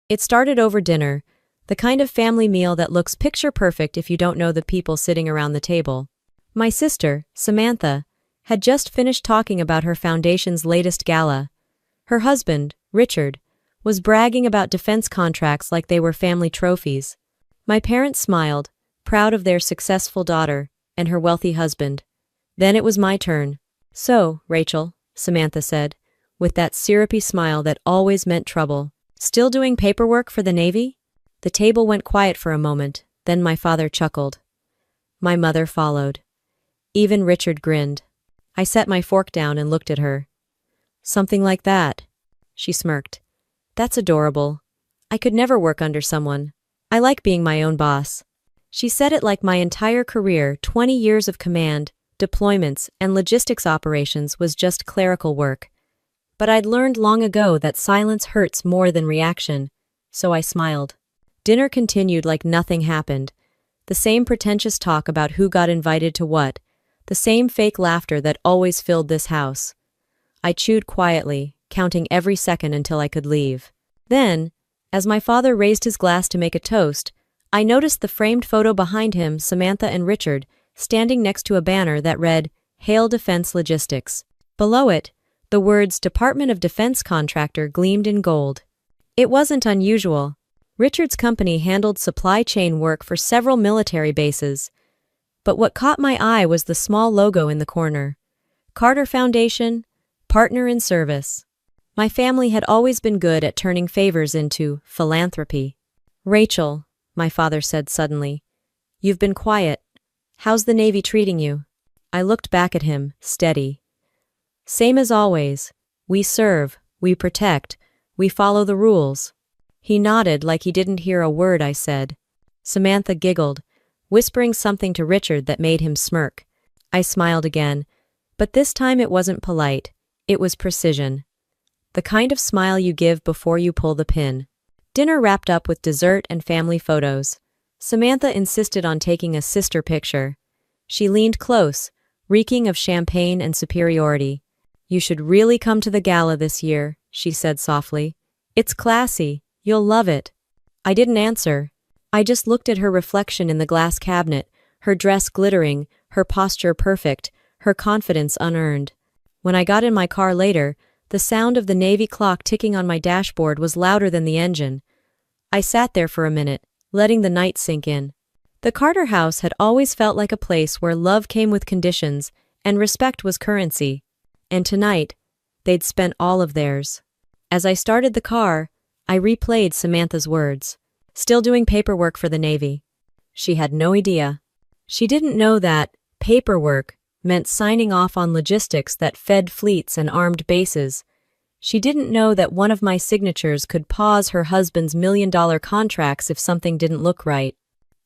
It started over dinner, the kind of family meal that looks picture perfect if you don't know the people sitting around the table. My sister, Samantha, had just finished talking about her foundation's latest gala. Her husband, Richard, was bragging about defense contracts like they were family trophies. My parents smiled, proud of their successful daughter and her wealthy husband. Then it was my turn. "So, Rachel," Samantha said, with that syrupy smile that always meant trouble, "still doing paperwork for the Navy?" The table went quiet for a moment, then my father chuckled. My mother followed. Even Richard grinned. I set my fork down and looked at her. "Something like that," she smirked. "That's adorable. I could never work under someone. I like being my own boss." She said it like my entire career, 20 years of command, deployments, and logistics operations was just clerical work. But I'd learned long ago that silence hurts more than reaction, so I smiled. Dinner continued like nothing happened. The same pretentious talk about who got invited to what, the same fake laughter that always filled this house. I chewed quietly, counting every second until I could leave. Then, as my father raised his glass to make a toast, I noticed the framed photo behind him, Samantha and Richard, standing next to a banner that read, "Hail Defense Logistics." Below it, the words Department of Defense Contractor gleamed in gold. It wasn't unusual. Richard's company handled supply chain work for several military bases. But what caught my eye was the small logo in the corner. Carter Foundation, Partner in Service. My family had always been good at turning favors into philanthropy. "Rachel," my father said suddenly, "you've been quiet. How's the Navy treating you?" I looked back at him, steady. "Same as always. We serve, we protect, we follow the rules." He nodded like he didn't hear a word I said. Samantha giggled, whispering something to Richard that made him smirk. I smiled again, but this time it wasn't polite. It was precision. The kind of smile you give before you pull the pin. Dinner wrapped up with dessert and family photos. Samantha insisted on taking a sister picture. She leaned close, reeking of champagne and superiority. "You should really come to the gala this year," she said softly. "It's classy. You'll love it." I didn't answer. I just looked at her reflection in the glass cabinet, her dress glittering, her posture perfect, her confidence unearned. When I got in my car later, the sound of the Navy clock ticking on my dashboard was louder than the engine. I sat there for a minute, letting the night sink in. The Carter house had always felt like a place where love came with conditions and respect was currency. And tonight, they'd spent all of theirs. As I started the car, I replayed Samantha's words. "Still doing paperwork for the Navy." She had no idea. She didn't know that paperwork meant signing off on logistics that fed fleets and armed bases. She didn't know that one of my signatures could pause her husband's million-dollar contracts if something didn't look right.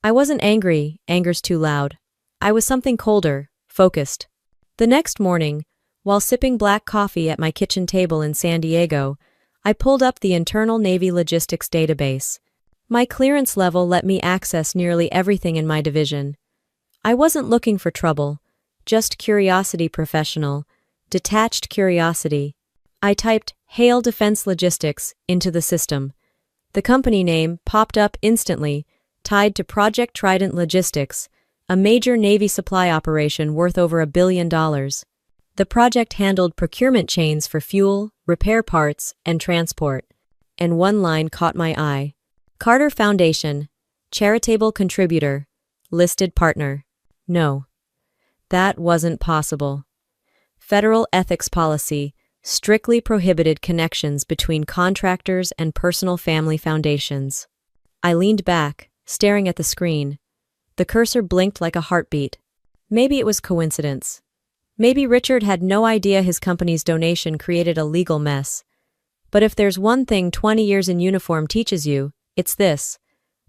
I wasn't angry, anger's too loud. I was something colder, focused. The next morning, while sipping black coffee at my kitchen table in San Diego, I pulled up the internal Navy logistics database. My clearance level let me access nearly everything in my division. I wasn't looking for trouble, just curiosity professional, detached curiosity. I typed "Hail Defense Logistics" into the system. The company name popped up instantly, tied to Project Trident Logistics, a major Navy supply operation worth over $1 billion. The project handled procurement chains for fuel, repair parts, and transport. And one line caught my eye. Carter Foundation, charitable contributor, listed partner. No, that wasn't possible. Federal ethics policy strictly prohibited connections between contractors and personal family foundations. I leaned back, staring at the screen. The cursor blinked like a heartbeat. Maybe it was coincidence. Maybe Richard had no idea his company's donation created a legal mess. But if there's one thing 20 years in uniform teaches you, it's this: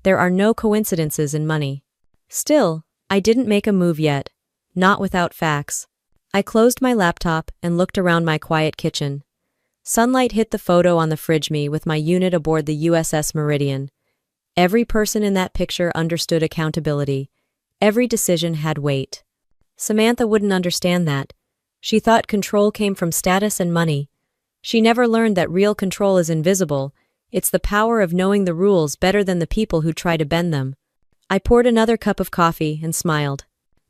there are no coincidences in money. Still, I didn't make a move yet, not without facts. I closed my laptop and looked around my quiet kitchen. Sunlight hit the photo on the fridge me with my unit aboard the USS Meridian. Every person in that picture understood accountability. Every decision had weight. Samantha wouldn't understand that. She thought control came from status and money. She never learned that real control is invisible. It's the power of knowing the rules better than the people who try to bend them. I poured another cup of coffee and smiled.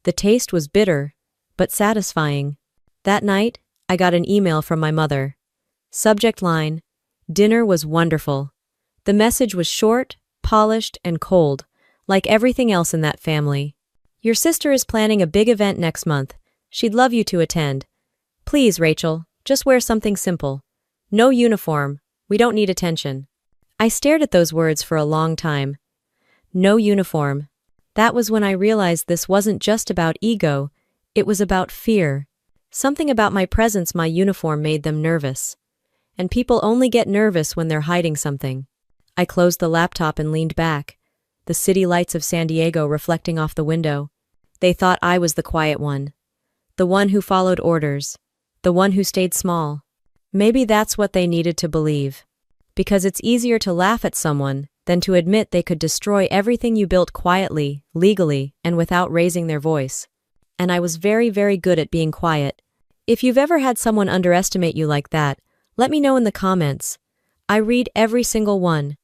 The taste was bitter, but satisfying. That night, I got an email from my mother. Subject line: dinner was wonderful. The message was short, polished, and cold, like everything else in that family. Your sister is planning a big event next month. She'd love you to attend. Please, Rachel, just wear something simple. No uniform. We don't need attention. I stared at those words for a long time. No uniform. That was when I realized this wasn't just about ego, it was about fear. Something about my presence, my uniform, made them nervous. And people only get nervous when they're hiding something. I closed the laptop and leaned back, the city lights of San Diego reflecting off the window. They thought I was the quiet one. The one who followed orders. The one who stayed small. Maybe that's what they needed to believe. Because it's easier to laugh at someone than to admit they could destroy everything you built quietly, legally, and without raising their voice. And I was very, very good at being quiet. If you've ever had someone underestimate you like that, let me know in the comments. I read every single one.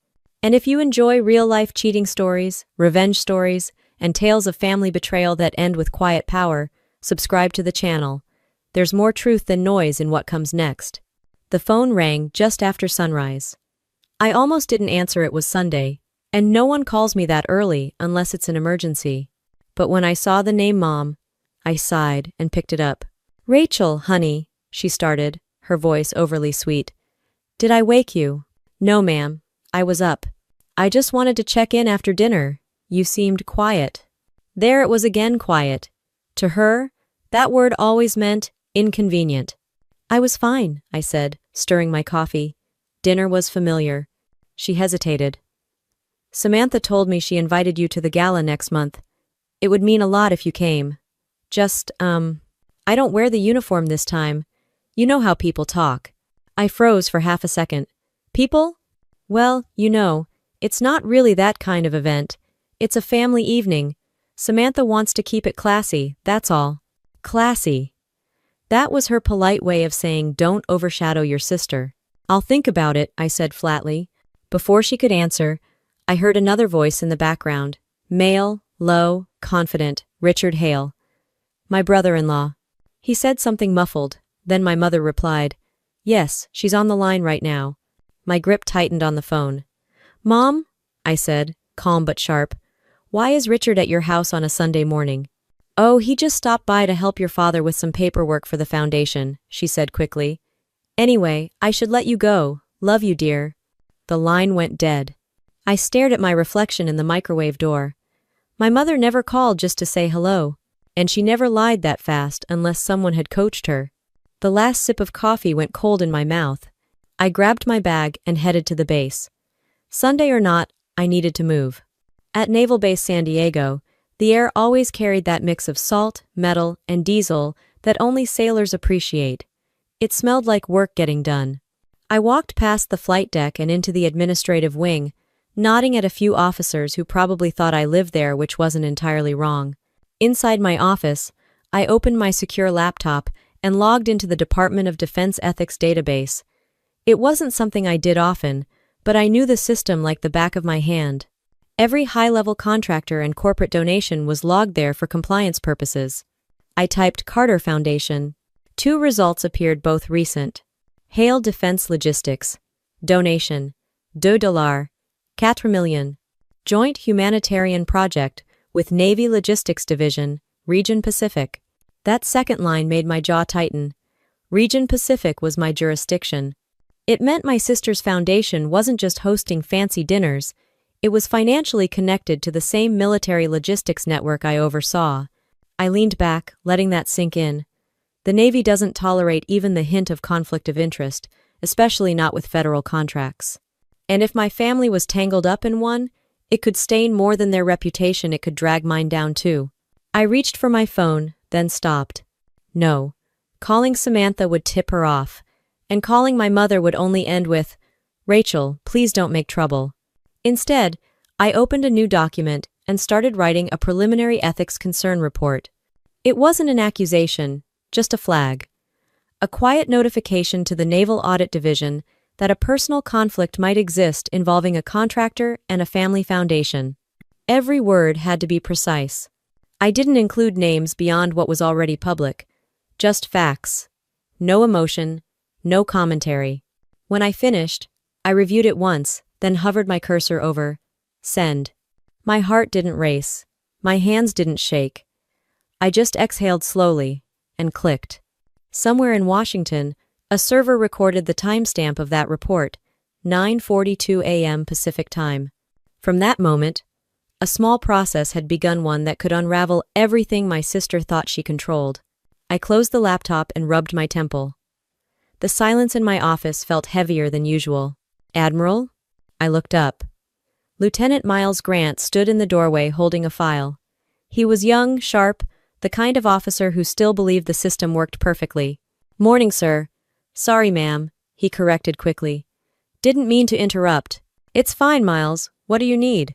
And if you enjoy real-life cheating stories, revenge stories, and tales of family betrayal that end with quiet power, subscribe to the channel. There's more truth than noise in what comes next. The phone rang just after sunrise. I almost didn't answer. It was Sunday, and no one calls me that early unless it's an emergency. But when I saw the name Mom, I sighed and picked it up. Rachel, honey, she started, her voice overly sweet. Did I wake you? No, ma'am. I was up. I just wanted to check in after dinner. You seemed quiet. There it was again, quiet. To her, that word always meant inconvenient. I was fine, I said, stirring my coffee. Dinner was familiar. She hesitated. Samantha told me she invited you to the gala next month. It would mean a lot if you came. Just, I don't wear the uniform this time. You know how people talk. I froze for half a second. People? Well, it's not really that kind of event. It's a family evening. Samantha wants to keep it classy, that's all. Classy. That was her polite way of saying don't overshadow your sister. I'll think about it, I said flatly. Before she could answer, I heard another voice in the background. Male, low, confident, Richard Hale. My brother-in-law. He said something muffled, then my mother replied, Yes, she's on the line right now. My grip tightened on the phone. Mom, I said, calm but sharp, why is Richard at your house on a Sunday morning? Oh, he just stopped by to help your father with some paperwork for the foundation, she said quickly. Anyway, I should let you go. Love you, dear. The line went dead. I stared at my reflection in the microwave door. My mother never called just to say hello, and she never lied that fast unless someone had coached her. The last sip of coffee went cold in my mouth. I grabbed my bag and headed to the base. Sunday or not, I needed to move. At Naval Base San Diego, the air always carried that mix of salt, metal, and diesel that only sailors appreciate. It smelled like work getting done. I walked past the flight deck and into the administrative wing, nodding at a few officers who probably thought I lived there, which wasn't entirely wrong. Inside my office, I opened my secure laptop and logged into the Department of Defense Ethics database. It wasn't something I did often, but I knew the system like the back of my hand. Every high-level contractor and corporate donation was logged there for compliance purposes. I typed Carter Foundation. 2 results appeared, both recent. Hale Defense Logistics. Donation. $2. 4 million. Joint Humanitarian Project with Navy Logistics Division, Region Pacific. That second line made my jaw tighten. Region Pacific was my jurisdiction. It meant my sister's foundation wasn't just hosting fancy dinners, it was financially connected to the same military logistics network I oversaw. I leaned back, letting that sink in. The Navy doesn't tolerate even the hint of conflict of interest, especially not with federal contracts. And if my family was tangled up in one, it could stain more than their reputation, it could drag mine down too. I reached for my phone, then stopped. No. Calling Samantha would tip her off, and calling my mother would only end with, Rachel, please don't make trouble. Instead, I opened a new document and started writing a preliminary ethics concern report. It wasn't an accusation, just a flag. A quiet notification to the Naval Audit Division that a personal conflict might exist involving a contractor and a family foundation. Every word had to be precise. I didn't include names beyond what was already public, just facts. No emotion, no commentary. When I finished, I reviewed it once, then hovered my cursor over send. My heart didn't race. My hands didn't shake. I just exhaled slowly and clicked. Somewhere in Washington, a server recorded the timestamp of that report, 9:42 a.m. Pacific Time. From that moment, a small process had begun, one that could unravel everything my sister thought she controlled. I closed the laptop and rubbed my temple. The silence in my office felt heavier than usual. Admiral? I looked up. Lieutenant Miles Grant stood in the doorway holding a file. He was young, sharp, the kind of officer who still believed the system worked perfectly. "Morning, sir." "Sorry, ma'am," he corrected quickly. "Didn't mean to interrupt." "It's fine, Miles. What do you need?"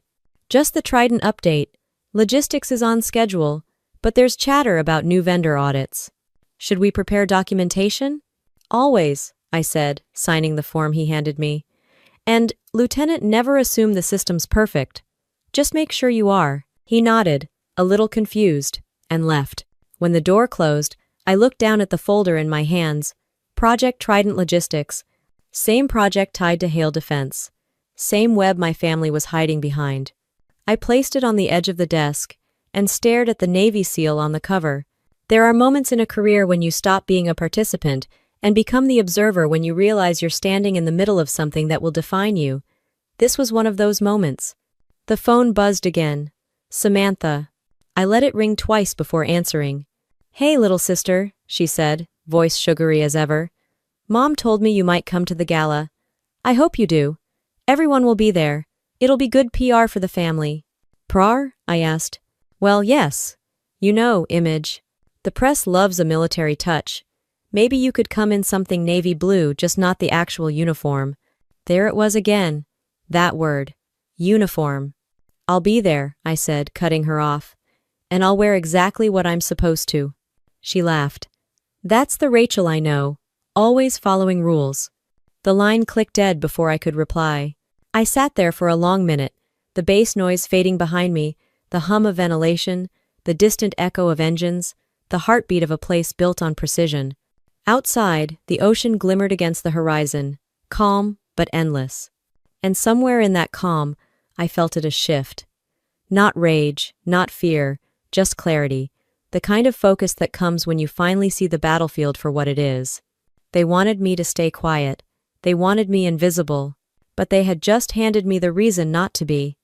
"Just the Trident update. Logistics is on schedule, but there's chatter about new vendor audits." "Should we prepare documentation?" "Always," I said, signing the form he handed me. "And, Lieutenant, never assume the system's perfect. Just make sure you are." He nodded, a little confused, and left. When the door closed, I looked down at the folder in my hands. Project Trident Logistics. Same project tied to Hail Defense. Same web my family was hiding behind. I placed it on the edge of the desk and stared at the Navy seal on the cover. There are moments in a career when you stop being a participant and become the observer, when you realize you're standing in the middle of something that will define you. This was one of those moments. The phone buzzed again. Samantha. I let it ring twice before answering. "Hey, little sister," she said, voice sugary as ever. "Mom told me you might come to the gala. I hope you do. Everyone will be there. It'll be good PR for the family." "PR?" I asked. "Well, yes. You know, image. The press loves a military touch. Maybe you could come in something navy blue, just not the actual uniform." There it was again. That word. Uniform. "I'll be there," I said, cutting her off. "And I'll wear exactly what I'm supposed to." She laughed. "That's the Rachel I know, always following rules." The line clicked dead before I could reply. I sat there for a long minute, the bass noise fading behind me, the hum of ventilation, the distant echo of engines, the heartbeat of a place built on precision. Outside, the ocean glimmered against the horizon, calm but endless. And somewhere in that calm, I felt it a shift. Not rage, not fear, just clarity, the kind of focus that comes when you finally see the battlefield for what it is. They wanted me to stay quiet. They wanted me invisible. But they had just handed me the reason not to be.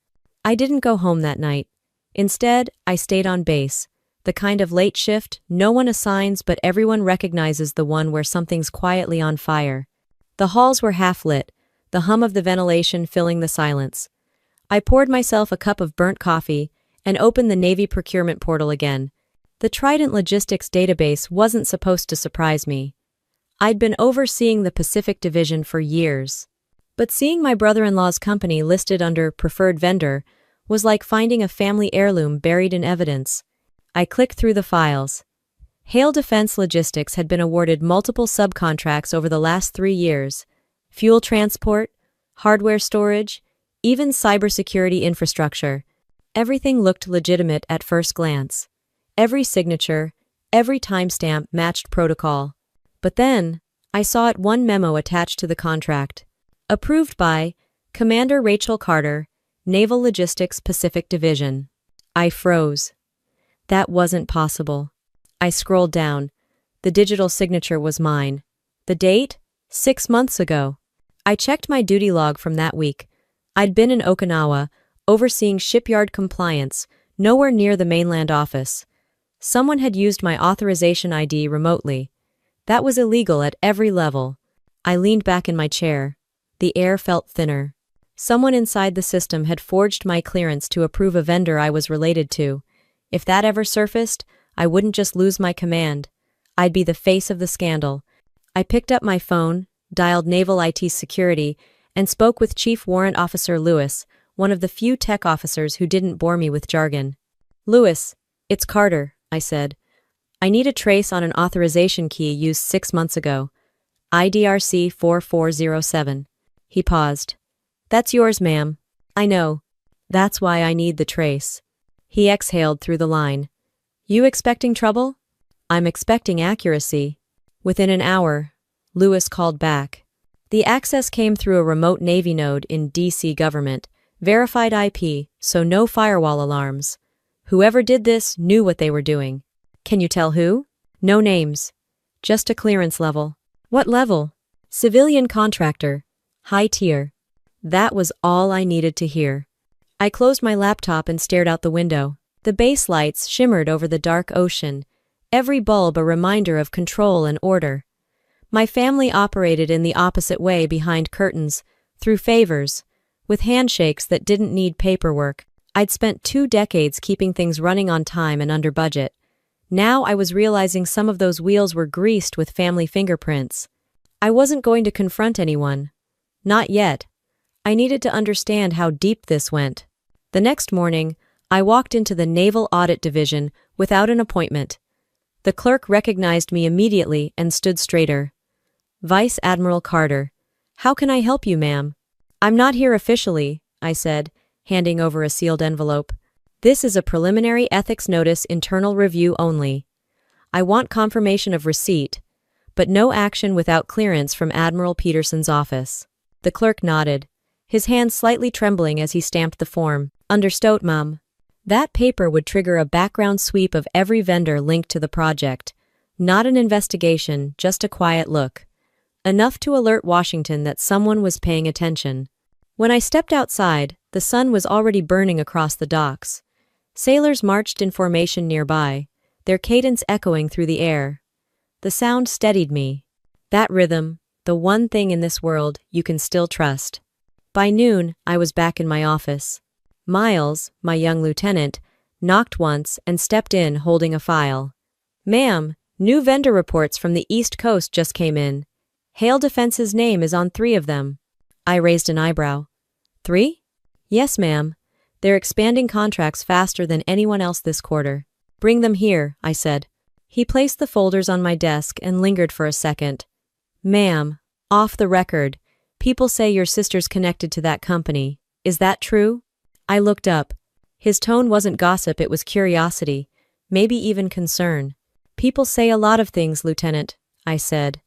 I didn't go home that night. Instead, I stayed on base. The kind of late shift no one assigns, but everyone recognizes, the one where something's quietly on fire. The halls were half lit, the hum of the ventilation filling the silence. I poured myself a cup of burnt coffee and opened the Navy procurement portal again. The Trident Logistics database wasn't supposed to surprise me. I'd been overseeing the Pacific Division for years. But seeing my brother-in-law's company listed under preferred vendor was like finding a family heirloom buried in evidence. I clicked through the files. Hail Defense Logistics had been awarded multiple subcontracts over the last 3 years. Fuel transport, hardware storage, even cybersecurity infrastructure. Everything looked legitimate at first glance. Every signature, every timestamp matched protocol. But then, I saw one memo attached to the contract. Approved by Commander Rachel Carter, Naval Logistics Pacific Division. I froze. That wasn't possible. I scrolled down. The digital signature was mine. The date? 6 months ago. I checked my duty log from that week. I'd been in Okinawa, overseeing shipyard compliance, nowhere near the mainland office. Someone had used my authorization ID remotely. That was illegal at every level. I leaned back in my chair. The air felt thinner. Someone inside the system had forged my clearance to approve a vendor I was related to. If that ever surfaced, I wouldn't just lose my command. I'd be the face of the scandal. I picked up my phone, dialed Naval IT Security, and spoke with Chief Warrant Officer Lewis, one of the few tech officers who didn't bore me with jargon. "Lewis, it's Carter," I said. "I need a trace on an authorization key used 6 months ago. IDRC 4407. He paused. That's yours, ma'am. I know. That's why I need the trace. He exhaled through the line. You expecting trouble? I'm expecting accuracy. Within an hour, Lewis called back. The access came through a remote Navy node in DC government, verified IP, so no firewall alarms. Whoever did this knew what they were doing. Can you tell who? No names. Just a clearance level. What level? Civilian contractor. High tier. That was all I needed to hear. I closed my laptop and stared out the window. The base lights shimmered over the dark ocean, every bulb a reminder of control and order. My family operated in the opposite way behind curtains, through favors, with handshakes that didn't need paperwork. I'd spent 2 decades keeping things running on time and under budget. Now I was realizing some of those wheels were greased with family fingerprints. I wasn't going to confront anyone. Not yet. I needed to understand how deep this went. The next morning, I walked into the Naval Audit Division without an appointment. The clerk recognized me immediately and stood straighter. Vice Admiral Carter. How can I help you, ma'am? I'm not here officially, I said, handing over a sealed envelope. This is a preliminary ethics notice internal review only. I want confirmation of receipt, but no action without clearance from Admiral Peterson's office. The clerk nodded, his hand slightly trembling as he stamped the form. Understood, ma'am. That paper would trigger a background sweep of every vendor linked to the project. Not an investigation, just a quiet look. Enough to alert Washington that someone was paying attention. When I stepped outside, the sun was already burning across the docks. Sailors marched in formation nearby, their cadence echoing through the air. The sound steadied me. That rhythm, the one thing in this world you can still trust. By noon, I was back in my office. Miles, my young lieutenant, knocked once and stepped in holding a file. Ma'am, new vendor reports from the East Coast just came in. Hale Defense's name is on 3 of them. I raised an eyebrow. 3? Yes, ma'am. They're expanding contracts faster than anyone else this quarter. Bring them here, I said. He placed the folders on my desk and lingered for a second. Ma'am, off the record, people say your sister's connected to that company. Is that true? I looked up. His tone wasn't gossip, it was curiosity, maybe even concern. People say a lot of things, Lieutenant, I said.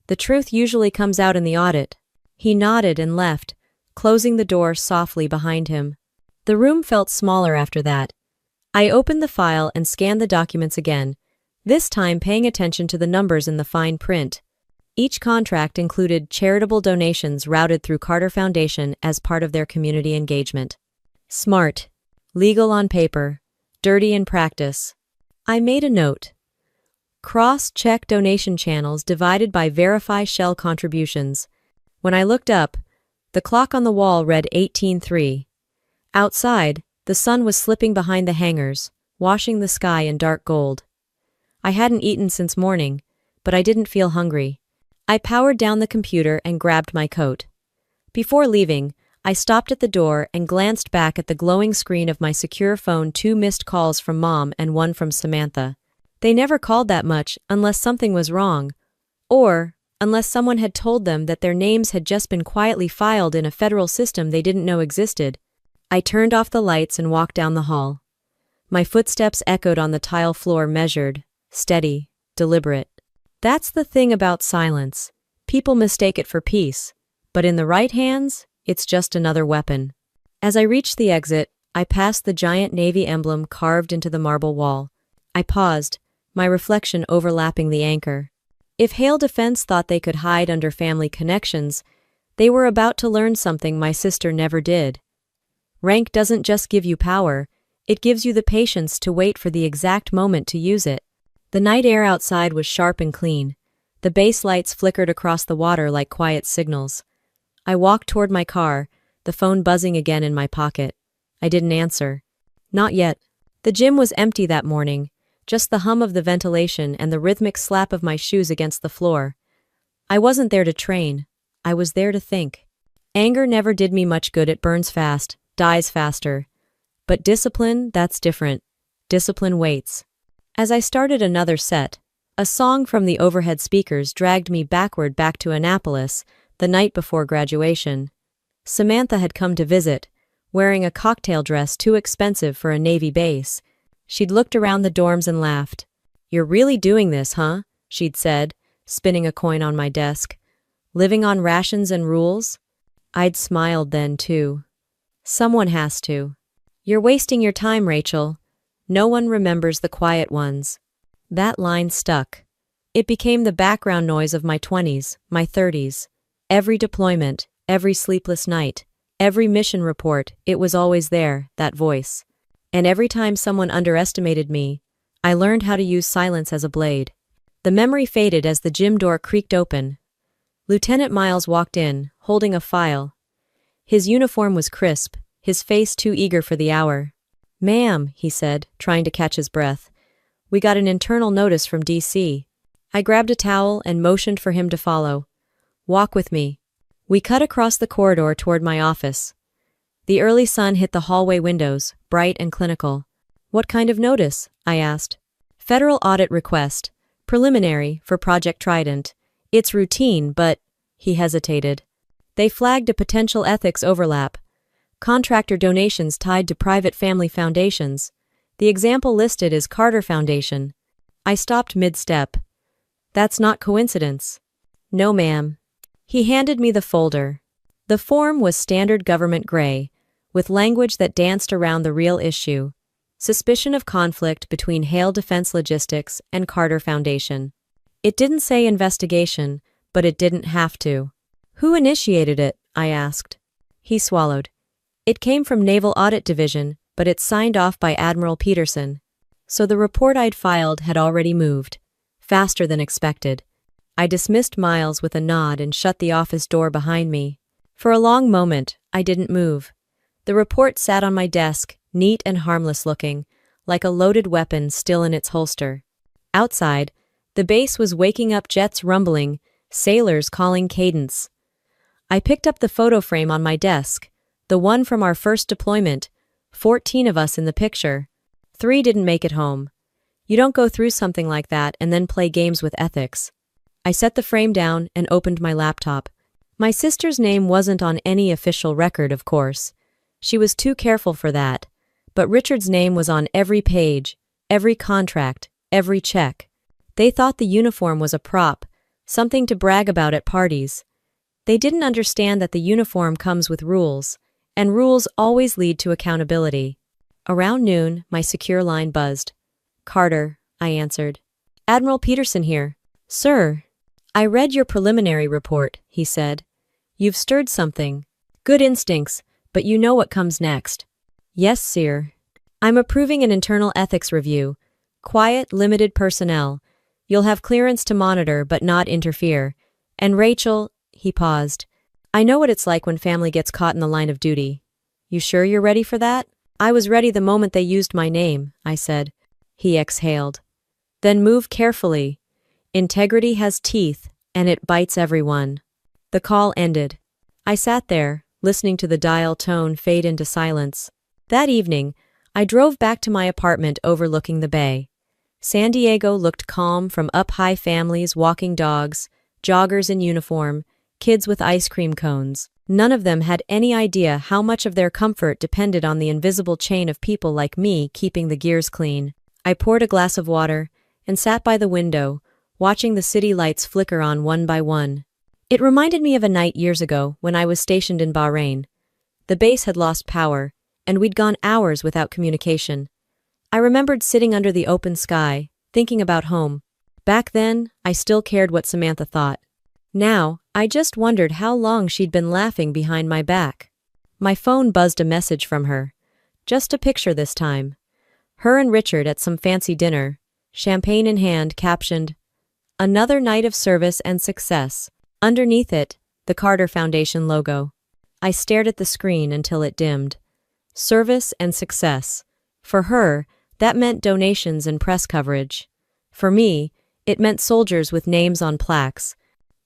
The truth usually comes out in the audit. He nodded and left, closing the door softly behind him. The room felt smaller after that. I opened the file and scanned the documents again, this time paying attention to the numbers in the fine print. Each contract included charitable donations routed through Carter Foundation as part of their community engagement. Smart. Legal on paper. Dirty in practice. I made a note. Cross-check donation channels divided by verify shell contributions. When I looked up, the clock on the wall read 18:03. Outside, the sun was slipping behind the hangars, washing the sky in dark gold. I hadn't eaten since morning, but I didn't feel hungry. I powered down the computer and grabbed my coat. Before leaving, I stopped at the door and glanced back at the glowing screen of my secure phone, 2 missed calls from Mom and 1 from Samantha. They never called that much unless something was wrong, or unless someone had told them that their names had just been quietly filed in a federal system they didn't know existed. I turned off the lights and walked down the hall. My footsteps echoed on the tile floor, measured, steady, deliberate. That's the thing about silence. People mistake it for peace, but in the right hands, it's just another weapon. As I reached the exit, I passed the giant Navy emblem carved into the marble wall. I paused, my reflection overlapping the anchor. If Hale Defense thought they could hide under family connections, they were about to learn something my sister never did. Rank doesn't just give you power, it gives you the patience to wait for the exact moment to use it. The night air outside was sharp and clean. The base lights flickered across the water like quiet signals. I walked toward my car, the phone buzzing again in my pocket. I didn't answer. Not yet. The gym was empty that morning, just the hum of the ventilation and the rhythmic slap of my shoes against the floor. I wasn't there to train. I was there to think. Anger never did me much good. It burns fast, dies faster. But discipline, that's different. Discipline waits. As I started another set, A song from the overhead speakers dragged me backward back to Annapolis the night before graduation. Samantha had come to visit, wearing a cocktail dress too expensive for a Navy base. She'd looked around the dorms and laughed. "You're really doing this, huh?" she'd said, spinning a coin on my desk. "Living on rations and rules?" I'd smiled then, too. "Someone has to." "You're wasting your time, Rachel. No one remembers the quiet ones." That line stuck. It became the background noise of my 20s, my 30s. Every deployment, every sleepless night, every mission report, it was always there, that voice. And every time someone underestimated me, I learned how to use silence as a blade. The memory faded as the gym door creaked open. Lieutenant Miles walked in, holding a file. His uniform was crisp, his face too eager for the hour. "Ma'am," he said, trying to catch his breath. "We got an internal notice from D.C." I grabbed a towel and motioned for him to follow. "Walk with me." We cut across the corridor toward my office. The early sun hit the hallway windows, bright and clinical. "What kind of notice?" I asked. "Federal audit request. Preliminary, for Project Trident. It's routine, but—" he hesitated. "They flagged a potential ethics overlap. Contractor donations tied to private family foundations. The example listed is Carter Foundation." I stopped mid-step. "That's not coincidence." "No, ma'am." He handed me the folder. The form was standard government gray, with language that danced around the real issue. Suspicion of conflict between Hale Defense Logistics and Carter Foundation. It didn't say investigation, but it didn't have to. "Who initiated it?" I asked. He swallowed. "It came from Naval Audit Division, but it's signed off by Admiral Peterson." So the report I'd filed had already moved. Faster than expected. I dismissed Miles with a nod and shut the office door behind me. For a long moment, I didn't move. The report sat on my desk, neat and harmless looking, like a loaded weapon still in its holster. Outside, the base was waking up, jets rumbling, sailors calling cadence. I picked up the photo frame on my desk, the one from our first deployment, 14 of us in the picture. 3 didn't make it home. You don't go through something like that and then play games with ethics. I set the frame down and opened my laptop. My sister's name wasn't on any official record, of course. She was too careful for that. But Richard's name was on every page, every contract, every check. They thought the uniform was a prop, something to brag about at parties. They didn't understand that the uniform comes with rules, and rules always lead to accountability. Around noon, my secure line buzzed. "Carter," I answered. "Admiral Peterson here." "Sir." "I read your preliminary report," he said. "You've stirred something. Good instincts, but you know what comes next." "Yes, sir." "I'm approving an internal ethics review. Quiet, limited personnel. You'll have clearance to monitor but not interfere. And Rachel," he paused, "I know what it's like when family gets caught in the line of duty." "You sure you're ready for that?" "I was ready the moment they used my name," I said. He exhaled. "Then move carefully. Integrity has teeth, and it bites everyone." The call ended. I sat there, listening to the dial tone fade into silence. That evening, I drove back to my apartment overlooking the bay. San Diego looked calm from up-high families walking dogs, joggers in uniform, kids with ice cream cones. None of them had any idea how much of their comfort depended on the invisible chain of people like me keeping the gears clean. I poured a glass of water and sat by the window, watching the city lights flicker on one by one. It reminded me of a night years ago when I was stationed in Bahrain. The base had lost power, and we'd gone hours without communication. I remembered sitting under the open sky, thinking about home. Back then, I still cared what Samantha thought. Now, I just wondered how long she'd been laughing behind my back. My phone buzzed a message from her. Just a picture this time. Her and Richard at some fancy dinner, champagne in hand, captioned, "Another night of service and success." Underneath it, the Carter Foundation logo. I stared at the screen until it dimmed. Service and success. For her, that meant donations and press coverage. For me, it meant soldiers with names on plaques.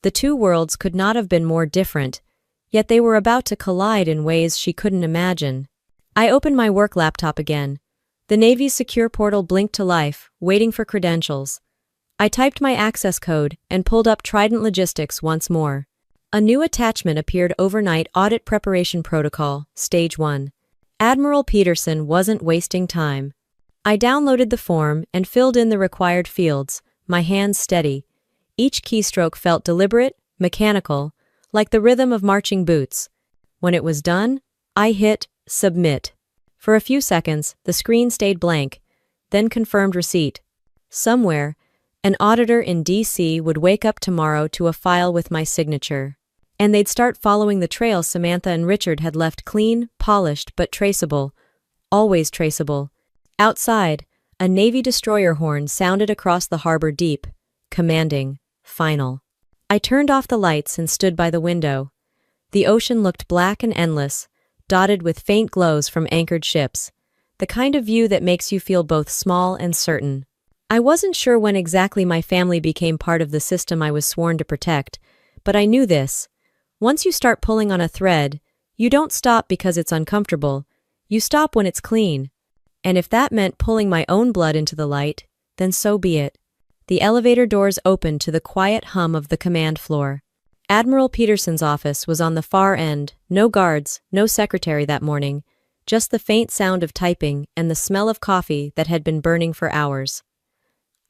The two worlds could not have been more different, yet they were about to collide in ways she couldn't imagine. I opened my work laptop again. The Navy's secure portal blinked to life, waiting for credentials. I typed my access code and pulled up Trident Logistics once more. A new attachment appeared: overnight audit preparation protocol, stage 1. Admiral Peterson wasn't wasting time. I downloaded the form and filled in the required fields, my hands steady. Each keystroke felt deliberate, mechanical, like the rhythm of marching boots. When it was done, I hit submit. For a few seconds, the screen stayed blank, then confirmed receipt. Somewhere, an auditor in DC would wake up tomorrow to a file with my signature. And they'd start following the trail Samantha and Richard had left: clean, polished, but traceable. Always traceable. Outside, a Navy destroyer horn sounded across the harbor deep, commanding, final. I turned off the lights and stood by the window. The ocean looked black and endless, dotted with faint glows from anchored ships, the kind of view that makes you feel both small and certain. I wasn't sure when exactly my family became part of the system I was sworn to protect, but I knew this. Once you start pulling on a thread, you don't stop because it's uncomfortable. You stop when it's clean. And if that meant pulling my own blood into the light, then so be it. The elevator doors opened to the quiet hum of the command floor. Admiral Peterson's office was on the far end, no guards, no secretary that morning, just the faint sound of typing and the smell of coffee that had been burning for hours.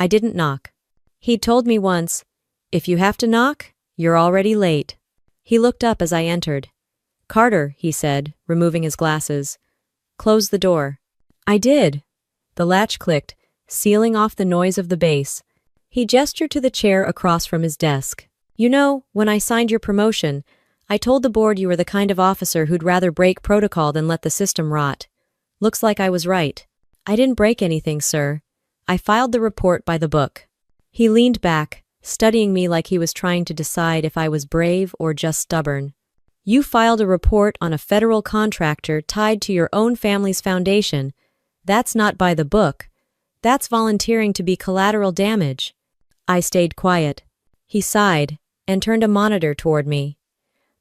I didn't knock. He'd told me once, "If you have to knock, you're already late." He looked up as I entered. "Carter," he said, removing his glasses. "Close the door." I did. The latch clicked, sealing off the noise of the base. He gestured to the chair across from his desk. "You know, when I signed your promotion, I told the board you were the kind of officer who'd rather break protocol than let the system rot. Looks like I was right. I didn't break anything, sir. I filed the report by the book." He leaned back, studying me like he was trying to decide if I was brave or just stubborn. "You filed a report on a federal contractor tied to your own family's foundation. That's not by the book. That's volunteering to be collateral damage." I stayed quiet. He sighed and turned a monitor toward me.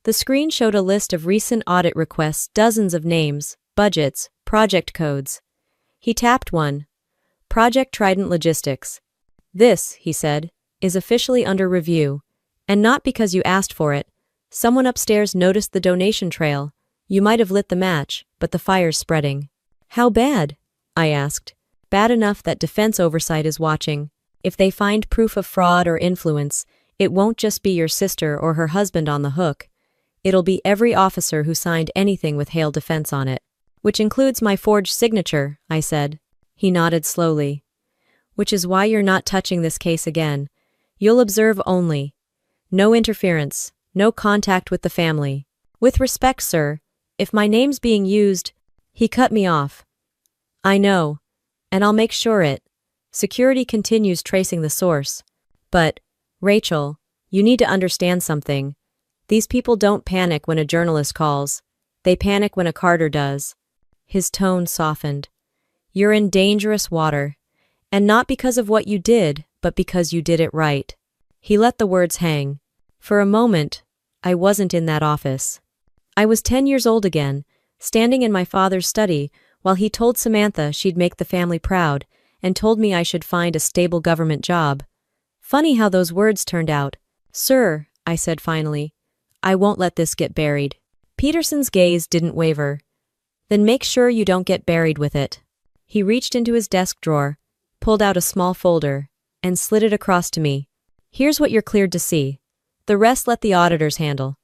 The screen showed a list of recent audit requests, dozens of names, budgets, project codes. He tapped one. "Project Trident Logistics. This," he said, "is officially under review. And not because you asked for it. Someone upstairs noticed the donation trail. You might have lit the match, but the fire's spreading." "How bad?" I asked. "Bad enough that defense oversight is watching. If they find proof of fraud or influence, it won't just be your sister or her husband on the hook. It'll be every officer who signed anything with Hale Defense on it." "Which includes my forged signature," I said. He nodded slowly. "Which is why you're not touching this case again. You'll observe only. No interference, no contact with the family. With respect, sir, if my name's being used—" He cut me off. "I know, and I'll make sure security continues tracing the source. But, Rachel, you need to understand something. These people don't panic when a journalist calls. They panic when a Carter does." His tone softened. "You're in dangerous water. And not because of what you did, but because you did it right." He let the words hang. For a moment, I wasn't in that office. I was 10 years old again, standing in my father's study while he told Samantha she'd make the family proud and told me I should find a stable government job. Funny how those words turned out. "Sir," I said finally, "I won't let this get buried." Peterson's gaze didn't waver. "Then make sure you don't get buried with it." He reached into his desk drawer, pulled out a small folder, and slid it across to me. "Here's what you're cleared to see. The rest let the auditors handle.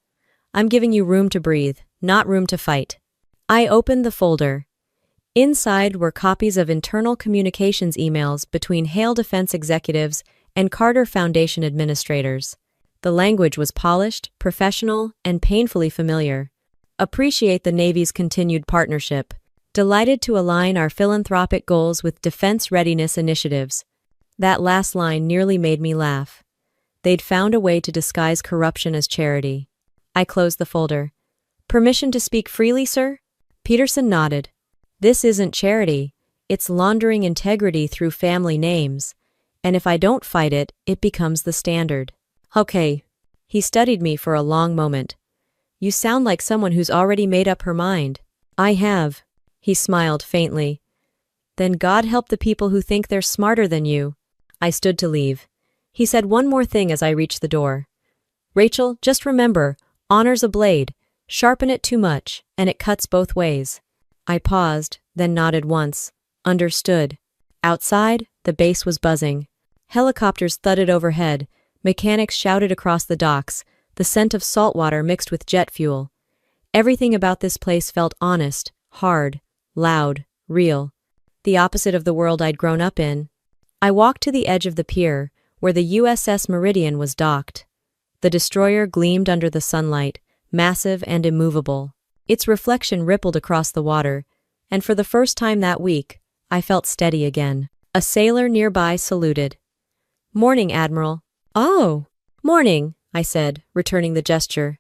I'm giving you room to breathe, not room to fight." I opened the folder. Inside were copies of internal communications emails between Hale Defense executives and Carter Foundation administrators. The language was polished, professional, and painfully familiar. "Appreciate the Navy's continued partnership. Delighted to align our philanthropic goals with defense readiness initiatives." That last line nearly made me laugh. They'd found a way to disguise corruption as charity. I closed the folder. "Permission to speak freely, sir?" Peterson nodded. "This isn't charity. It's laundering integrity through family names. And if I don't fight it, it becomes the standard." "Okay." He studied me for a long moment. "You sound like someone who's already made up her mind." "I have." He smiled faintly. "Then God help the people who think they're smarter than you." I stood to leave. He said one more thing as I reached the door. "Rachel, just remember, honor's a blade. Sharpen it too much, and it cuts both ways." I paused, then nodded once. Understood. Outside, the base was buzzing. Helicopters thudded overhead. Mechanics shouted across the docks, the scent of salt water mixed with jet fuel. Everything about this place felt honest, hard, loud, real. The opposite of the world I'd grown up in. I walked to the edge of the pier, where the USS Meridian was docked. The destroyer gleamed under the sunlight, massive and immovable. Its reflection rippled across the water, and for the first time that week, I felt steady again. A sailor nearby saluted. "Morning, Admiral." "Oh, morning," I said, returning the gesture.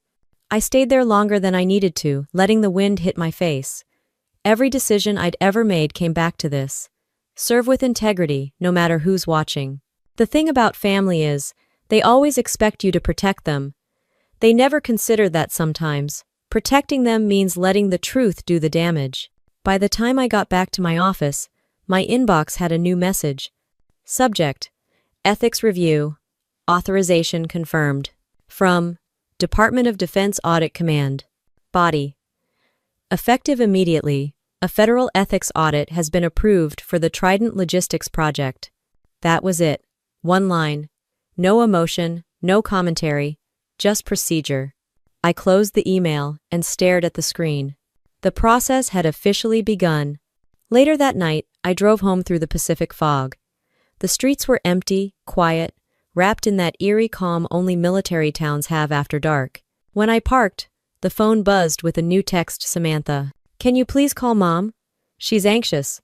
I stayed there longer than I needed to, letting the wind hit my face. Every decision I'd ever made came back to this. Serve with integrity, no matter who's watching. The thing about family is, they always expect you to protect them. They never consider that sometimes. Protecting them means letting the truth do the damage. By the time I got back to my office, my inbox had a new message. Subject: Ethics Review. Authorization confirmed. From Department of Defense Audit Command. Body: effective immediately, a federal ethics audit has been approved for the Trident Logistics project. That was it. One line. No emotion, no commentary, just procedure. I closed the email and stared at the screen. The process had officially begun. Later that night, I drove home through the Pacific fog. The streets were empty, quiet, wrapped in that eerie calm only military towns have after dark. When I parked, the phone buzzed with a new text: "Samantha, can you please call Mom? She's anxious.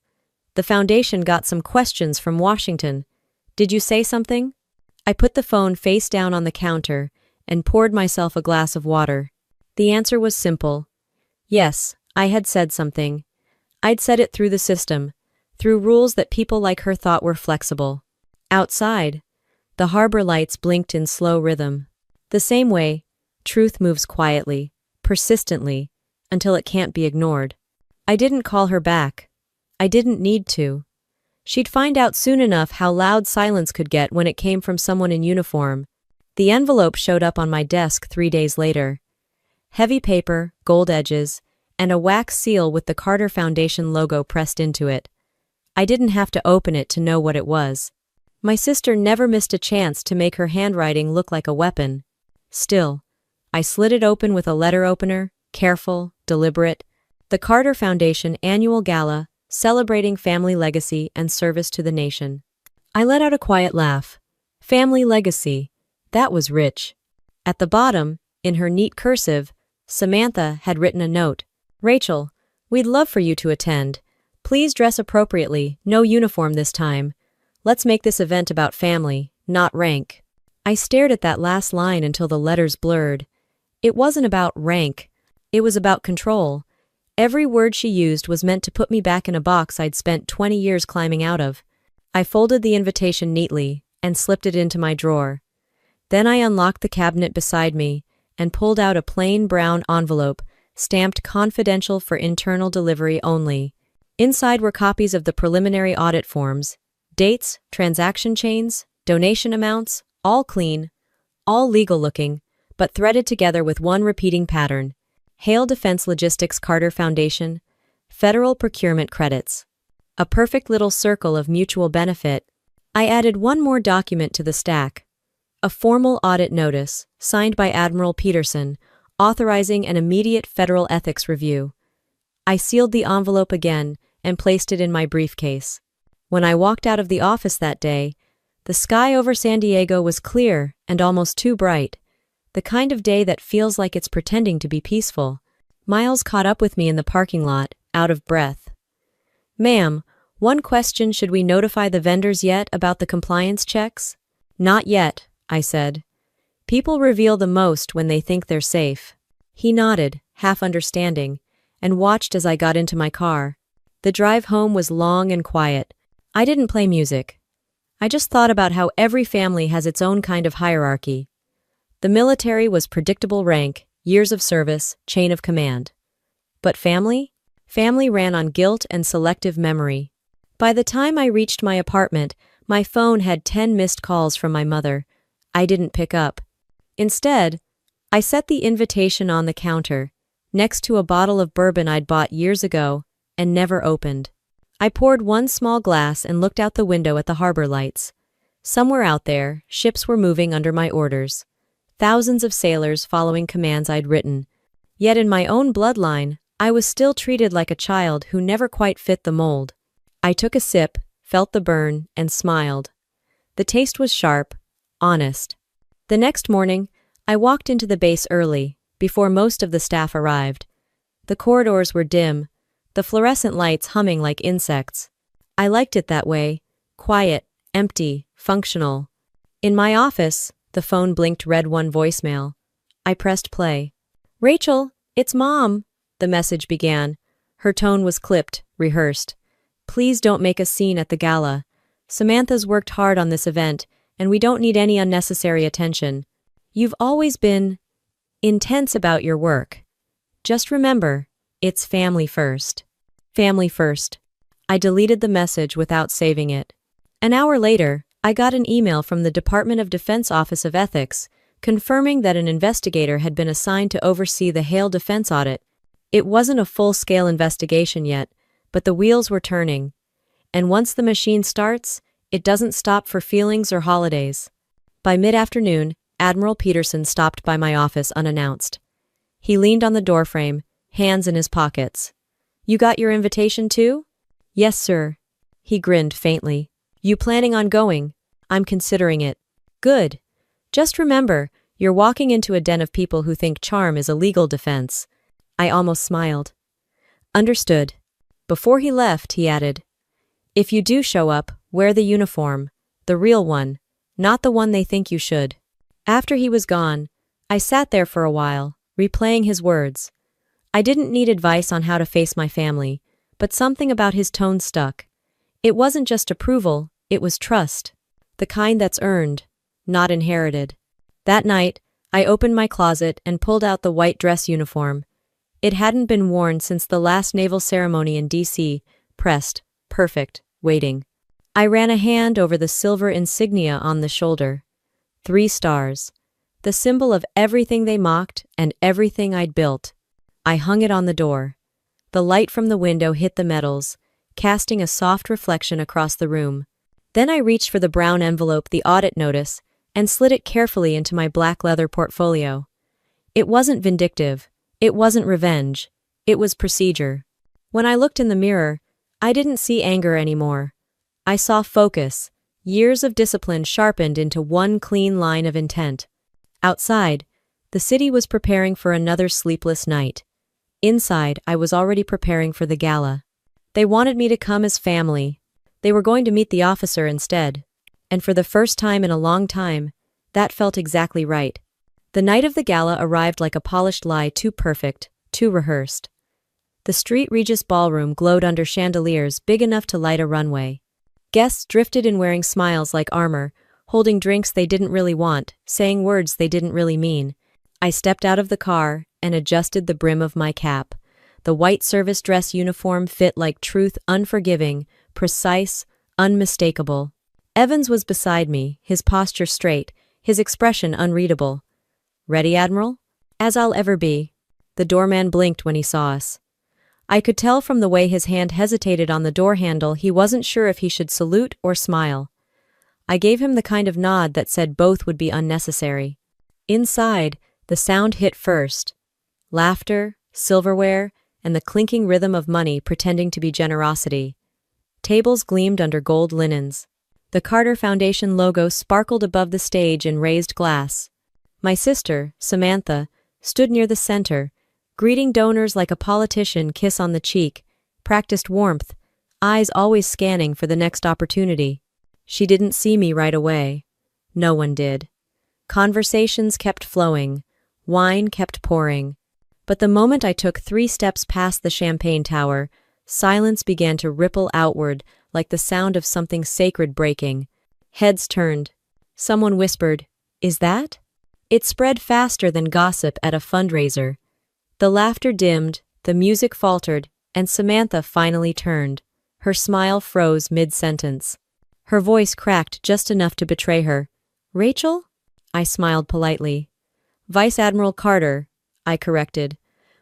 The Foundation got some questions from Washington. Did you say something?" I put the phone face down on the counter and poured myself a glass of water. The answer was simple. Yes, I had said something. I'd said it through the system, through rules that people like her thought were flexible. Outside, the harbor lights blinked in slow rhythm. The same way, truth moves quietly, persistently, until it can't be ignored. I didn't call her back. I didn't need to. She'd find out soon enough how loud silence could get when it came from someone in uniform. The envelope showed up on my desk 3 days later. Heavy paper, gold edges, and a wax seal with the Carter Foundation logo pressed into it. I didn't have to open it to know what it was. My sister never missed a chance to make her handwriting look like a weapon. Still, I slid it open with a letter opener, careful, deliberate. The Carter Foundation Annual Gala, celebrating family legacy and service to the nation. I let out a quiet laugh. Family legacy. That was rich. At the bottom, in her neat cursive, Samantha had written a note. "Rachel, we'd love for you to attend. Please dress appropriately, no uniform this time. Let's make this event about family, not rank." I stared at that last line until the letters blurred. It wasn't about rank. It was about control. Every word she used was meant to put me back in a box I'd spent 20 years climbing out of. I folded the invitation neatly and slipped it into my drawer. Then I unlocked the cabinet beside me and pulled out a plain brown envelope stamped "Confidential for internal delivery only." Inside were copies of the preliminary audit forms, dates, transaction chains, donation amounts, all clean, all legal-looking, but threaded together with one repeating pattern. Hail Defense Logistics Carter Foundation, Federal Procurement Credits. A perfect little circle of mutual benefit. I added one more document to the stack. A formal audit notice, signed by Admiral Peterson, authorizing an immediate federal ethics review. I sealed the envelope again and placed it in my briefcase. When I walked out of the office that day, the sky over San Diego was clear and almost too bright. The kind of day that feels like it's pretending to be peaceful. Miles caught up with me in the parking lot, out of breath. "Ma'am, one question: should we notify the vendors yet about the compliance checks?" "Not yet," I said. "People reveal the most when they think they're safe." He nodded, half understanding, and watched as I got into my car. The drive home was long and quiet. I didn't play music. I just thought about how every family has its own kind of hierarchy. The military was predictable rank, years of service, chain of command. But family? Family ran on guilt and selective memory. By the time I reached my apartment, My phone had 10 missed calls from my mother. I didn't pick up. Instead, I set the invitation on the counter, next to a bottle of bourbon I'd bought years ago and never opened. I poured one small glass and looked out the window at the harbor lights. Somewhere out there, ships were moving under my orders. Thousands of sailors following commands I'd written. Yet in my own bloodline, I was still treated like a child who never quite fit the mold. I took a sip, felt the burn, and smiled. The taste was sharp, honest. The next morning, I walked into the base early, before most of the staff arrived. The corridors were dim, the fluorescent lights humming like insects. I liked it that way, quiet, empty, functional. In my office, the phone blinked red one voicemail. I pressed play. "Rachel, it's Mom," the message began. Her tone was clipped, rehearsed. "Please don't make a scene at the gala. Samantha's worked hard on this event, and we don't need any unnecessary attention. You've always been intense about your work. Just remember, it's family first." Family first. I deleted the message without saving it. An hour later, I got an email from the Department of Defense Office of Ethics, confirming that an investigator had been assigned to oversee the Hale defense audit. It wasn't a full-scale investigation yet, but the wheels were turning. And once the machine starts, it doesn't stop for feelings or holidays. By mid-afternoon, Admiral Peterson stopped by my office unannounced. He leaned on the doorframe, hands in his pockets. "You got your invitation too?" "Yes, sir." He grinned faintly. "You planning on going?" "I'm considering it." "Good. Just remember, you're walking into a den of people who think charm is a legal defense." I almost smiled. "Understood." Before he left, he added, "If you do show up, wear the uniform, the real one, not the one they think you should." After he was gone, I sat there for a while, replaying his words. I didn't need advice on how to face my family, but something about his tone stuck. It wasn't just approval, it was trust. The kind that's earned, not inherited. That night, I opened my closet and pulled out the white dress uniform. It hadn't been worn since the last naval ceremony in D.C., pressed, perfect, waiting. I ran a hand over the silver insignia on the shoulder. 3 stars. The symbol of everything they mocked and everything I'd built. I hung it on the door. The light from the window hit the metals, casting a soft reflection across the room. Then I reached for the brown envelope, the audit notice, and slid it carefully into my black leather portfolio. It wasn't vindictive. It wasn't revenge. It was procedure. When I looked in the mirror, I didn't see anger anymore. I saw focus, years of discipline sharpened into one clean line of intent. Outside, the city was preparing for another sleepless night. Inside, I was already preparing for the gala. They wanted me to come as family. They were going to meet the officer instead. And for the first time in a long time, that felt exactly right. The night of the gala arrived like a polished lie, too perfect, too rehearsed. The St. Regis ballroom glowed under chandeliers big enough to light a runway. Guests drifted in wearing smiles like armor, holding drinks they didn't really want, saying words they didn't really mean. I stepped out of the car and adjusted the brim of my cap. The white service dress uniform fit like truth, unforgiving, precise, unmistakable. Evans was beside me, his posture straight, his expression unreadable. "Ready, Admiral?" "As I'll ever be." The doorman blinked when he saw us. I could tell from the way his hand hesitated on the door handle he wasn't sure if he should salute or smile. I gave him the kind of nod that said both would be unnecessary. Inside, the sound hit first. Laughter, silverware, and the clinking rhythm of money pretending to be generosity. Tables gleamed under gold linens. The Carter Foundation logo sparkled above the stage in raised glass. My sister, Samantha, stood near the center, greeting donors like a politician, kiss on the cheek, practiced warmth, eyes always scanning for the next opportunity. She didn't see me right away. No one did. Conversations kept flowing. Wine kept pouring. But the moment I took 3 steps past the champagne tower, silence began to ripple outward like the sound of something sacred breaking. Heads turned. Someone whispered, "Is that?" It spread faster than gossip at a fundraiser. The laughter dimmed, the music faltered, and Samantha finally turned. Her smile froze mid-sentence. Her voice cracked just enough to betray her. "Rachel?" I smiled politely. "Vice Admiral Carter," I corrected,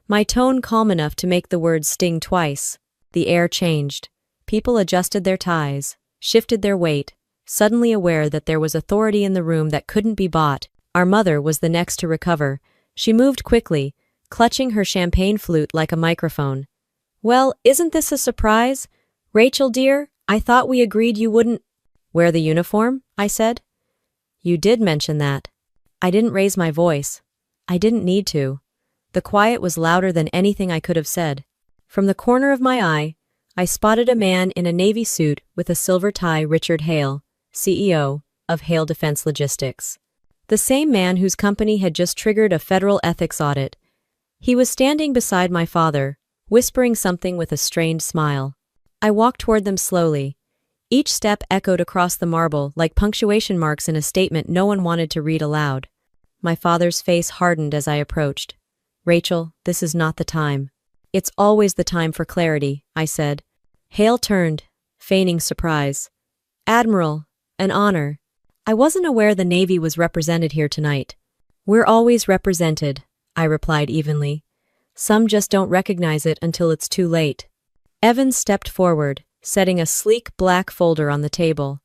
my tone calm enough to make the words sting twice. The air changed. People adjusted their ties, shifted their weight, suddenly aware that there was authority in the room that couldn't be bought. Our mother was the next to recover. She moved quickly, clutching her champagne flute like a microphone. "Well, isn't this a surprise? Rachel, dear, I thought we agreed you wouldn't—" "Wear the uniform?" I said. "You did mention that." I didn't raise my voice. I didn't need to. The quiet was louder than anything I could have said. From the corner of my eye, I spotted a man in a navy suit with a silver tie. Richard Hale, CEO of Hale Defense Logistics. The same man whose company had just triggered a federal ethics audit. He was standing beside my father, whispering something with a strained smile. I walked toward them slowly. Each step echoed across the marble like punctuation marks in a statement no one wanted to read aloud. My father's face hardened as I approached. "Rachel, this is not the time." "It's always the time for clarity," I said. Hale turned, feigning surprise. "Admiral, an honor. I wasn't aware the Navy was represented here tonight." "We're always represented," I replied evenly. "Some just don't recognize it until it's too late." Evans stepped forward, setting a sleek black folder on the table.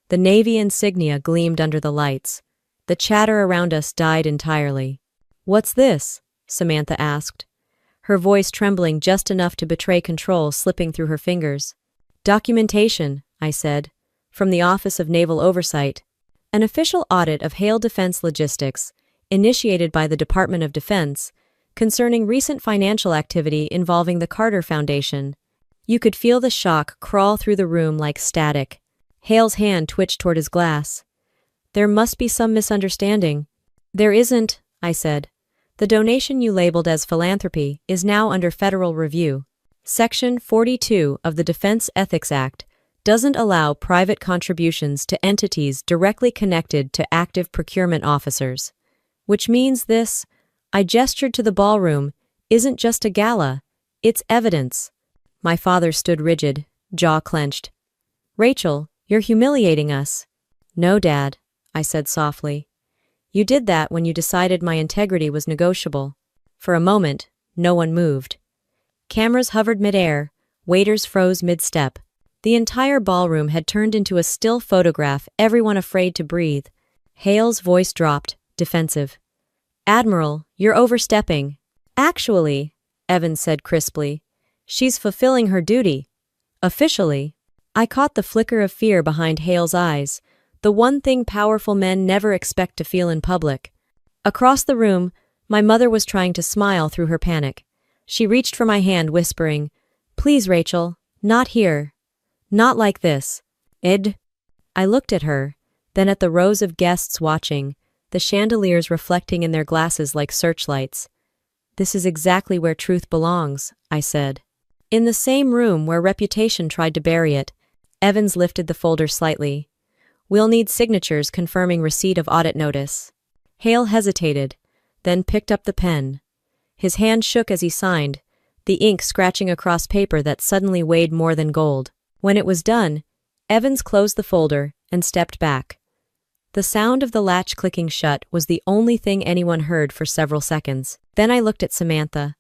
The Navy insignia gleamed under the lights. The chatter around us died entirely. "What's this?" Samantha asked, her voice trembling just enough to betray control slipping through her fingers. "Documentation," I said, "from the Office of Naval Oversight. An official audit of Hale Defense Logistics, initiated by the Department of Defense, concerning recent financial activity involving the Carter Foundation." You could feel the shock crawl through the room like static. Hale's hand twitched toward his glass. "There must be some misunderstanding." "There isn't," I said. "The donation you labeled as philanthropy is now under federal review. Section 42 of the Defense Ethics Act doesn't allow private contributions to entities directly connected to active procurement officers. Which means this," I gestured to the ballroom, "isn't just a gala, it's evidence." My father stood rigid, jaw clenched. "Rachel, you're humiliating us." "No, Dad," I said softly. "You did that when you decided my integrity was negotiable." For a moment, no one moved. Cameras hovered mid-air, waiters froze mid-step. The entire ballroom had turned into a still photograph, everyone afraid to breathe. Hale's voice dropped, defensive. "Admiral, you're overstepping." "Actually," Evans said crisply, "she's fulfilling her duty. Officially." I caught the flicker of fear behind Hale's eyes, the one thing powerful men never expect to feel in public. Across the room, my mother was trying to smile through her panic. She reached for my hand, whispering, "Please, Rachel, not here. Not like this. Ed." I looked at her, then at the rows of guests watching, the chandeliers reflecting in their glasses like searchlights. "This is exactly where truth belongs," I said. "In the same room where reputation tried to bury it." Evans lifted the folder slightly. "We'll need signatures confirming receipt of audit notice." Hale hesitated, then picked up the pen. His hand shook as he signed, the ink scratching across paper that suddenly weighed more than gold. When it was done, Evans closed the folder and stepped back. The sound of the latch clicking shut was the only thing anyone heard for several seconds. Then I looked at Samantha.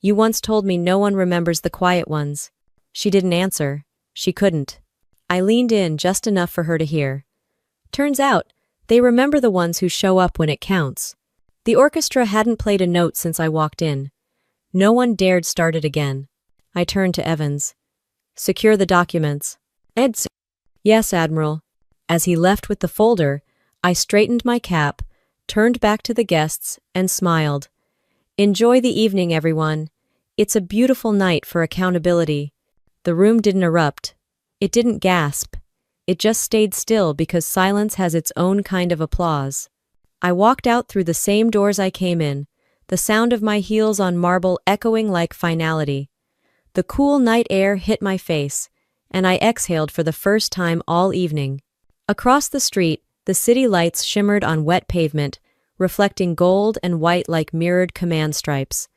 "You once told me no one remembers the quiet ones." She didn't answer. She couldn't. I leaned in just enough for her to hear. "Turns out, they remember the ones who show up when it counts." The orchestra hadn't played a note since I walked in. No one dared start it again. I turned to Evans. "Secure the documents." "Ed." "Yes, Admiral." As he left with the folder, I straightened my cap, turned back to the guests, and smiled. "Enjoy the evening, everyone. It's a beautiful night for accountability." The room didn't erupt. It didn't gasp. It just stayed still because silence has its own kind of applause. I walked out through the same doors I came in, the sound of my heels on marble echoing like finality. The cool night air hit my face, and I exhaled for the first time all evening. Across the street, the city lights shimmered on wet pavement, reflecting gold and white like mirrored command stripes.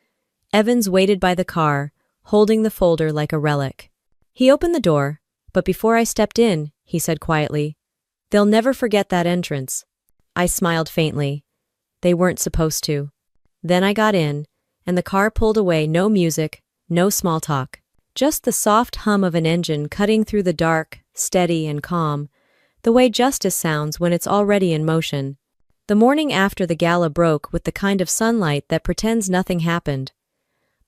Evans waited by the car, holding the folder like a relic. He opened the door, But before I stepped in, he said quietly, "They'll never forget that entrance." I smiled faintly. They weren't supposed to. Then I got in, and the car pulled away, no music, no small talk. Just the soft hum of an engine cutting through the dark, steady and calm, the way justice sounds when it's already in motion. The morning after the gala broke with the kind of sunlight that pretends nothing happened.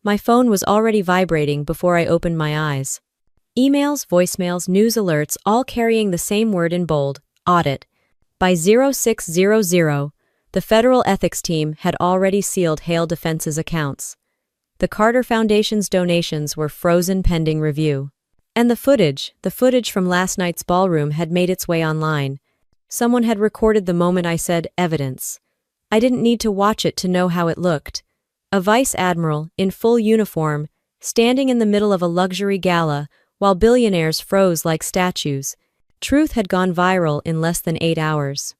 My phone was already vibrating before I opened my eyes. Emails, voicemails, news alerts, all carrying the same word in bold: audit. By 0600, the federal ethics team had already sealed Hale Defense's accounts. The Carter Foundation's donations were frozen pending review. And the footage from last night's ballroom had made its way online. Someone had recorded the moment I said, "evidence." I didn't need to watch it to know how it looked. A vice admiral, in full uniform, standing in the middle of a luxury gala, while billionaires froze like statues. Truth had gone viral in less than 8 hours.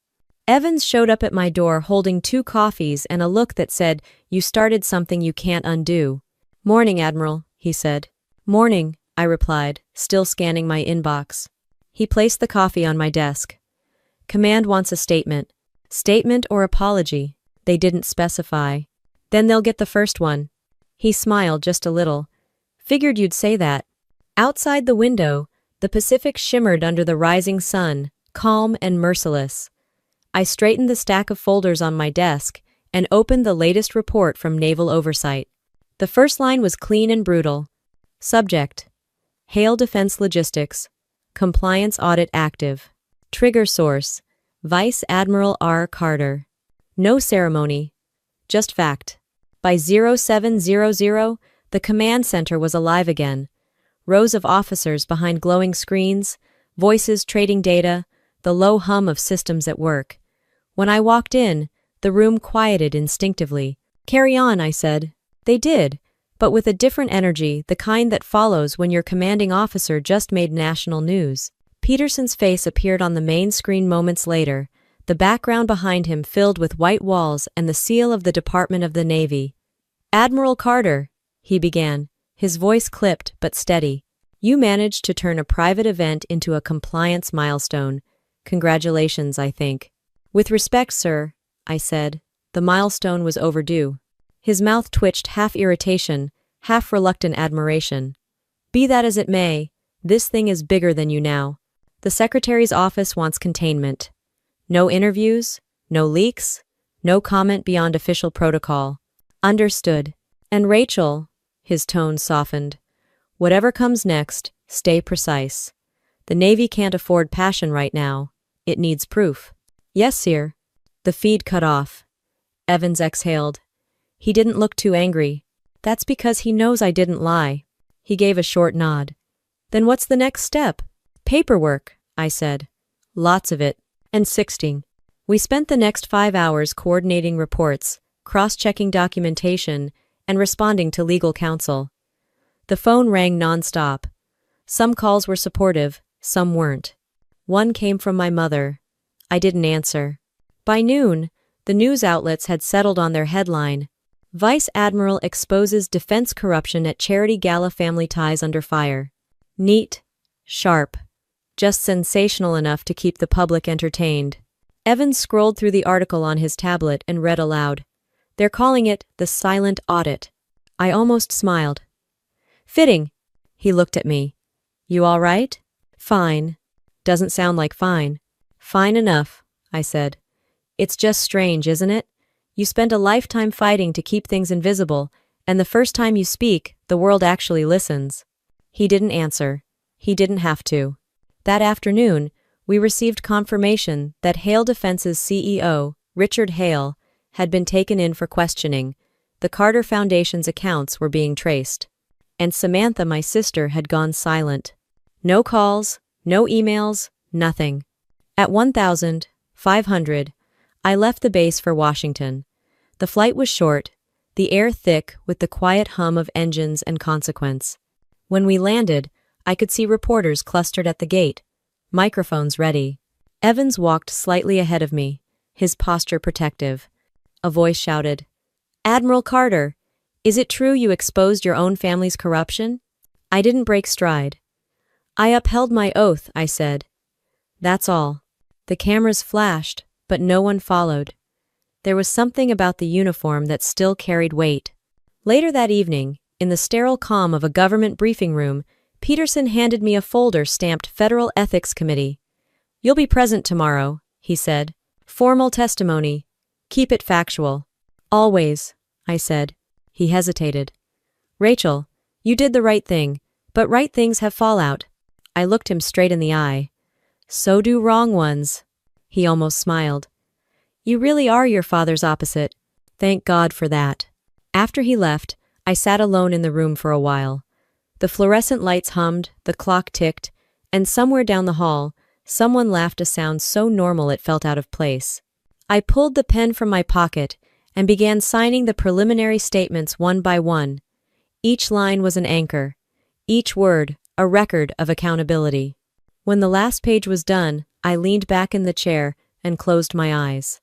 Evans showed up at my door holding 2 coffees and a look that said, "You started something you can't undo." "Morning, Admiral," he said. "Morning," I replied, still scanning my inbox. He placed the coffee on my desk. "Command wants a statement." Statement or apology? They didn't specify. "Then they'll get the first one." He smiled just a little. "Figured you'd say that." Outside the window, the Pacific shimmered under the rising sun, calm and merciless. I straightened the stack of folders on my desk and opened the latest report from Naval Oversight. The first line was clean and brutal. Subject: Hale Defense Logistics. Compliance Audit Active. Trigger source: Vice Admiral R. Carter. No ceremony. Just fact. By 0700, the command center was alive again. Rows of officers behind glowing screens, voices trading data, the low hum of systems at work. When I walked in, the room quieted instinctively. "Carry on," I said. They did, but with a different energy, the kind that follows when your commanding officer just made national news. Peterson's face appeared on the main screen moments later, the background behind him filled with white walls and the seal of the Department of the Navy. "Admiral Carter," he began, his voice clipped but steady. "You managed to turn a private event into a compliance milestone. Congratulations, I think." "With respect, sir," I said, the milestone was overdue. His mouth twitched, half irritation, half reluctant admiration. "Be that as it may, this thing is bigger than you now. The Secretary's office wants containment. No interviews, no leaks, no comment beyond official protocol." "Understood. And Rachel," his tone softened, "whatever comes next, stay precise. The Navy can't afford passion right now. It needs proof." "Yes, sir." The feed cut off. Evans exhaled. He didn't look too angry. "That's because he knows I didn't lie." He gave a short nod. "Then what's the next step?" "Paperwork," I said. "Lots of it. And sixting." We spent the next 5 hours coordinating reports, cross-checking documentation, and responding to legal counsel. The phone rang non-stop. Some calls were supportive, some weren't. One came from my mother. I didn't answer. By noon, the news outlets had settled on their headline: Vice Admiral exposes defense corruption at charity gala, family ties under fire. Neat, sharp, just sensational enough to keep the public entertained. Evans scrolled through the article on his tablet and read aloud. "They're calling it the silent audit." I almost smiled. "Fitting." He looked at me. "You all right?" "Fine." "Doesn't sound like fine." "Fine enough," I said. "It's just strange, isn't it? You spend a lifetime fighting to keep things invisible, and the first time you speak, the world actually listens." He didn't answer. He didn't have to. That afternoon, we received confirmation that Hale Defense's CEO, Richard Hale, had been taken in for questioning. The Carter Foundation's accounts were being traced. And Samantha, my sister, had gone silent. No calls, no emails, nothing. At 1,500, I left the base for Washington. The flight was short, the air thick with the quiet hum of engines and consequence. When we landed, I could see reporters clustered at the gate, microphones ready. Evans walked slightly ahead of me, his posture protective. A voice shouted, "Admiral Carter, is it true you exposed your own family's corruption?" I didn't break stride. I upheld my oath, I said. That's all. The cameras flashed, but no one followed. There was something about the uniform that still carried weight. Later that evening, in the sterile calm of a government briefing room, Peterson handed me a folder stamped Federal Ethics Committee. You'll be present tomorrow, he said. Formal testimony. Keep it factual. Always, I said. He hesitated. Rachel, you did the right thing, but right things have fallout. I looked him straight in the eye. So do wrong ones. He almost smiled. You really are your father's opposite. Thank God for that. After he left, I sat alone in the room for a while. The fluorescent lights hummed, the clock ticked, and somewhere down the hall, someone laughed a sound so normal it felt out of place. I pulled the pen from my pocket and began signing the preliminary statements one by one. Each line was an anchor, each word a record of accountability. When the last page was done, I leaned back in the chair and closed my eyes.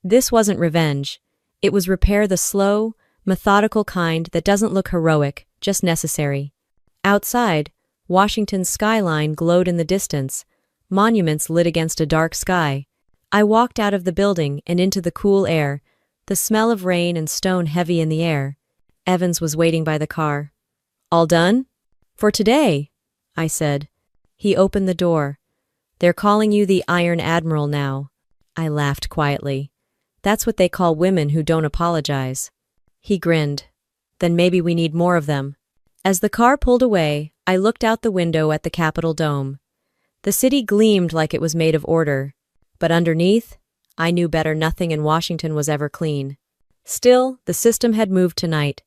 This wasn't revenge. It was repair, the slow, methodical kind that doesn't look heroic, just necessary. Outside, Washington's skyline glowed in the distance, monuments lit against a dark sky. I walked out of the building and into the cool air, the smell of rain and stone heavy in the air. Evans was waiting by the car. All done? For today, I said. He opened the door. They're calling you the Iron Admiral now. I laughed quietly. That's what they call women who don't apologize. He grinned. Then maybe we need more of them. As the car pulled away, I looked out the window at the Capitol dome. The city gleamed like it was made of order. But underneath, I knew better nothing in Washington was ever clean. Still, the system had moved tonight.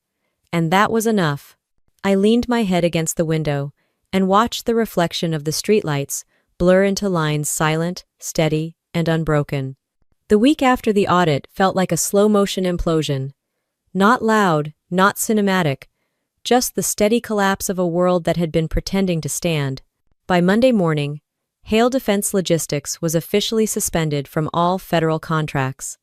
And that was enough. I leaned my head against the window and watched the reflection of the streetlights blur into lines silent, steady, and unbroken. The week after the audit felt like a slow-motion implosion. Not loud, not cinematic, just the steady collapse of a world that had been pretending to stand. By Monday morning, Hale Defense Logistics was officially suspended from all federal contracts.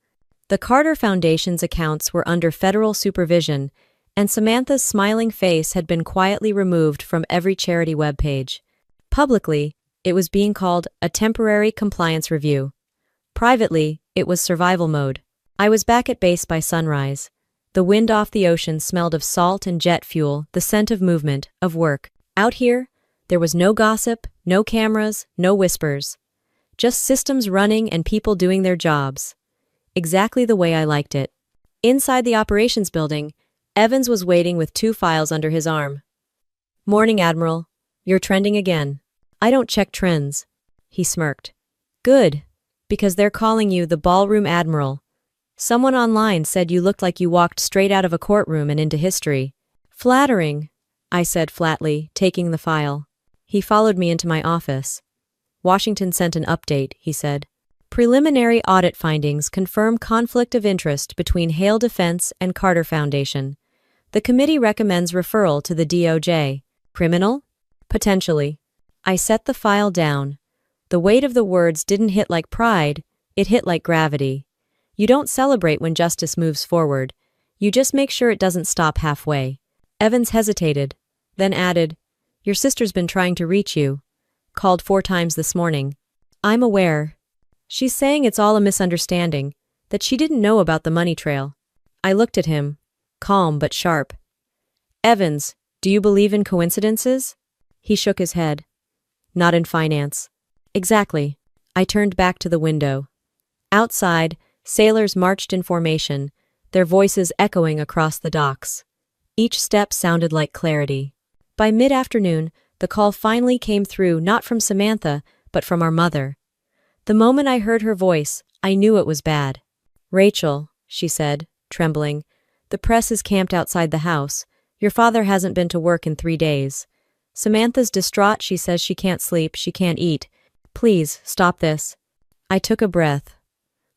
The Carter Foundation's accounts were under federal supervision, and Samantha's smiling face had been quietly removed from every charity webpage. Publicly, it was being called a temporary compliance review. Privately, it was survival mode. I was back at base by sunrise. The wind off the ocean smelled of salt and jet fuel, the scent of movement, of work. Out here, there was no gossip, no cameras, no whispers. Just systems running and people doing their jobs. Exactly the way I liked it. Inside the operations building, Evans was waiting with 2 files under his arm. Morning, Admiral. You're trending again. I don't check trends. He smirked. Good, because they're calling you the Ballroom Admiral. Someone online said you looked like you walked straight out of a courtroom and into history. Flattering, I said flatly, taking the file. He followed me into my office. Washington sent an update, he said. Preliminary audit findings confirm conflict of interest between Hale Defense and Carter Foundation. The committee recommends referral to the DOJ. Criminal? Potentially. I set the file down. The weight of the words didn't hit like pride, it hit like gravity. You don't celebrate when justice moves forward. You just make sure it doesn't stop halfway. Evans hesitated, then added, Your sister's been trying to reach you. Called 4 times this morning. I'm aware. She's saying it's all a misunderstanding, that she didn't know about the money trail. I looked at him, calm but sharp. Evans, do you believe in coincidences? He shook his head. Not in finance. Exactly. I turned back to the window. Outside, sailors marched in formation, their voices echoing across the docks. Each step sounded like clarity. By mid-afternoon, the call finally came through, not from Samantha, but from our mother. The moment I heard her voice, I knew it was bad. Rachel, she said, trembling, the press is camped outside the house. Your father hasn't been to work in 3 days. Samantha's distraught. She says she can't sleep, she can't eat. Please, stop this. I took a breath.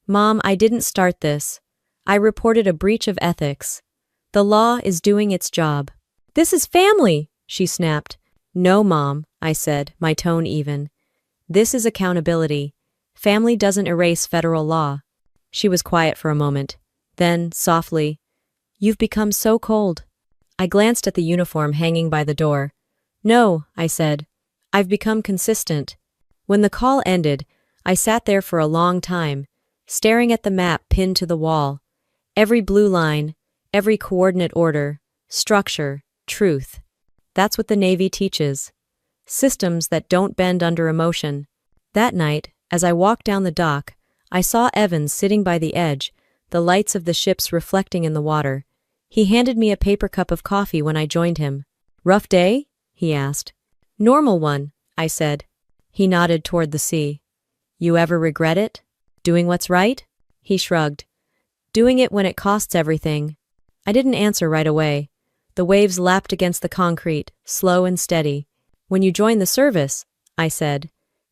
Mom, I didn't start this. I reported a breach of ethics. The law is doing its job. This is family, she snapped. No, Mom, I said, my tone even. This is accountability. Family doesn't erase federal law. She was quiet for a moment. Then, softly, You've become so cold. I glanced at the uniform hanging by the door. No, I said. I've become consistent. When the call ended, I sat there for a long time, staring at the map pinned to the wall. Every blue line, every coordinate order, structure, truth. That's what the Navy teaches. Systems that don't bend under emotion. That night, as I walked down the dock, I saw Evans sitting by the edge, the lights of the ships reflecting in the water. He handed me a paper cup of coffee when I joined him. "Rough day?" he asked. "Normal one," I said. He nodded toward the sea. "You ever regret it? Doing what's right?" He shrugged. "Doing it when it costs everything." I didn't answer right away. The waves lapped against the concrete, slow and steady. "When you join the service," I said,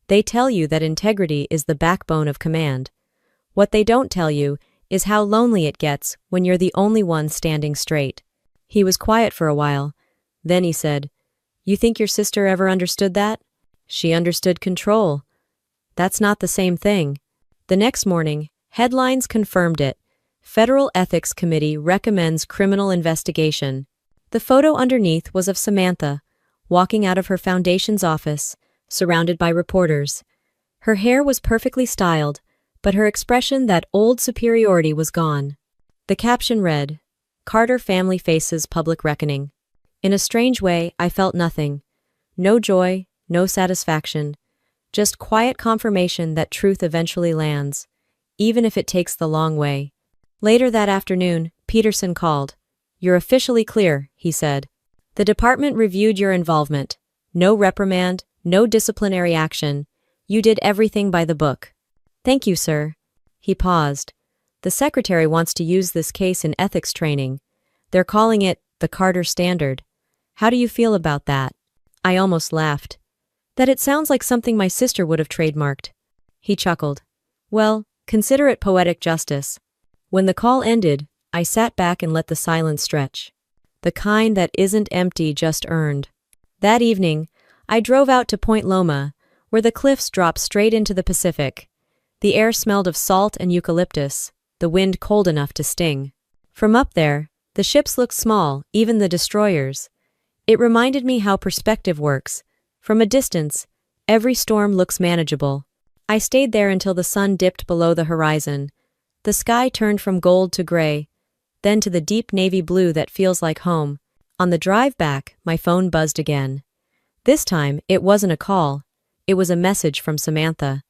"they tell you that integrity is the backbone of command. What they don't tell you is how lonely it gets when you're the only one standing straight." He was quiet for a while. Then he said, "You think your sister ever understood that?" "She understood control." "That's not the same thing." The next morning, headlines confirmed it. Federal Ethics Committee recommends criminal investigation. The photo underneath was of Samantha, walking out of her foundation's office, surrounded by reporters. Her hair was perfectly styled, but her expression, that old superiority, was gone. The caption read, "Carter family faces public reckoning." In a strange way, I felt nothing. No joy, no satisfaction. Just quiet confirmation that truth eventually lands, even if it takes the long way. Later that afternoon, Peterson called. "You're officially clear," he said. "The department reviewed your involvement. No reprimand, no disciplinary action. You did everything by the book." "Thank you, sir." He paused. "The secretary wants to use this case in ethics training. They're calling it the Carter Standard. How do you feel about that?" I almost laughed. "That it sounds like something my sister would have trademarked." He chuckled. "Well, consider it poetic justice." When the call ended, I sat back and let the silence stretch. The kind that isn't empty, just earned. That evening, I drove out to Point Loma, where the cliffs drop straight into the Pacific. The air smelled of salt and eucalyptus, the wind cold enough to sting. From up there, the ships looked small, even the destroyers. It reminded me how perspective works. From a distance, every storm looks manageable. I stayed there until the sun dipped below the horizon. The sky turned from gold to gray, then to the deep navy blue that feels like home. On the drive back, my phone buzzed again. This time, it wasn't a call. It was a message from Samantha.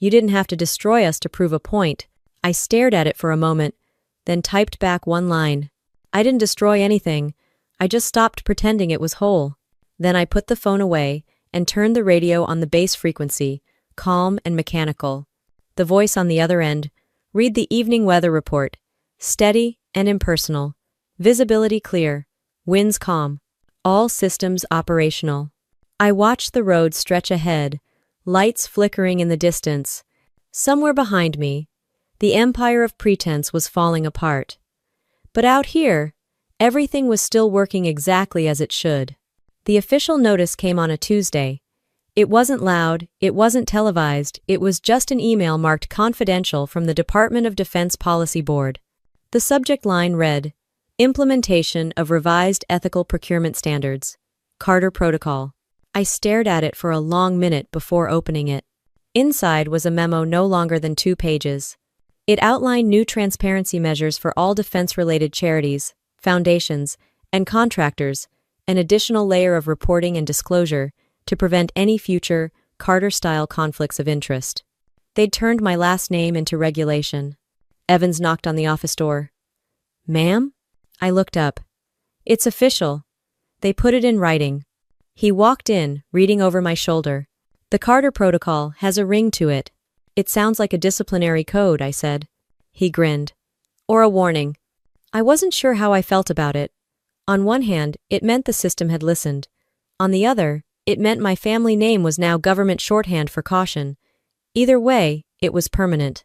"You didn't have to destroy us to prove a point." I stared at it for a moment, then typed back one line. "I didn't destroy anything. I just stopped pretending it was whole." Then I put the phone away and turned the radio on the base frequency, calm and mechanical. The voice on the other end, "Read the evening weather report." Steady and impersonal. Visibility clear. Winds calm. All systems operational. I watched the road stretch ahead, lights flickering in the distance. Somewhere behind me, the empire of pretense was falling apart. But out here, everything was still working exactly as it should. The official notice came on a Tuesday. It wasn't loud, it wasn't televised, it was just an email marked confidential from the Department of Defense Policy Board. The subject line read, "Implementation of Revised Ethical Procurement Standards, Carter Protocol." I stared at it for a long minute before opening it. Inside was a memo no longer than 2 pages. It outlined new transparency measures for all defense-related charities, foundations, and contractors, an additional layer of reporting and disclosure to prevent any future Carter-style conflicts of interest. They'd turned my last name into regulation. Evans knocked on the office door. "Ma'am?" I looked up. "It's official. They put it in writing." He walked in, reading over my shoulder. "The Carter Protocol has a ring to it." "It sounds like a disciplinary code," I said. He grinned. "Or a warning." I wasn't sure how I felt about it. On one hand, it meant the system had listened. On the other, it meant my family name was now government shorthand for caution. Either way, it was permanent.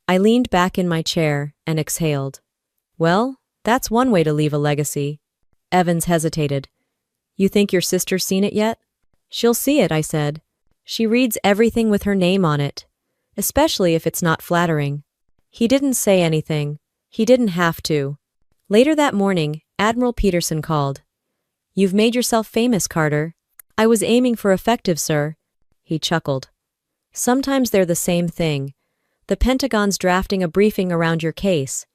I leaned back in my chair and exhaled. "Well, that's one way to leave a legacy." Evans hesitated. "You think your sister's seen it yet?" "She'll see it," I said. "She reads everything with her name on it, especially if it's not flattering." He didn't say anything. He didn't have to. Later that morning, Admiral Peterson called. "You've made yourself famous, Carter." I was aiming for effective, sir. He chuckled. Sometimes they're the same thing. The Pentagon's drafting a briefing around your case.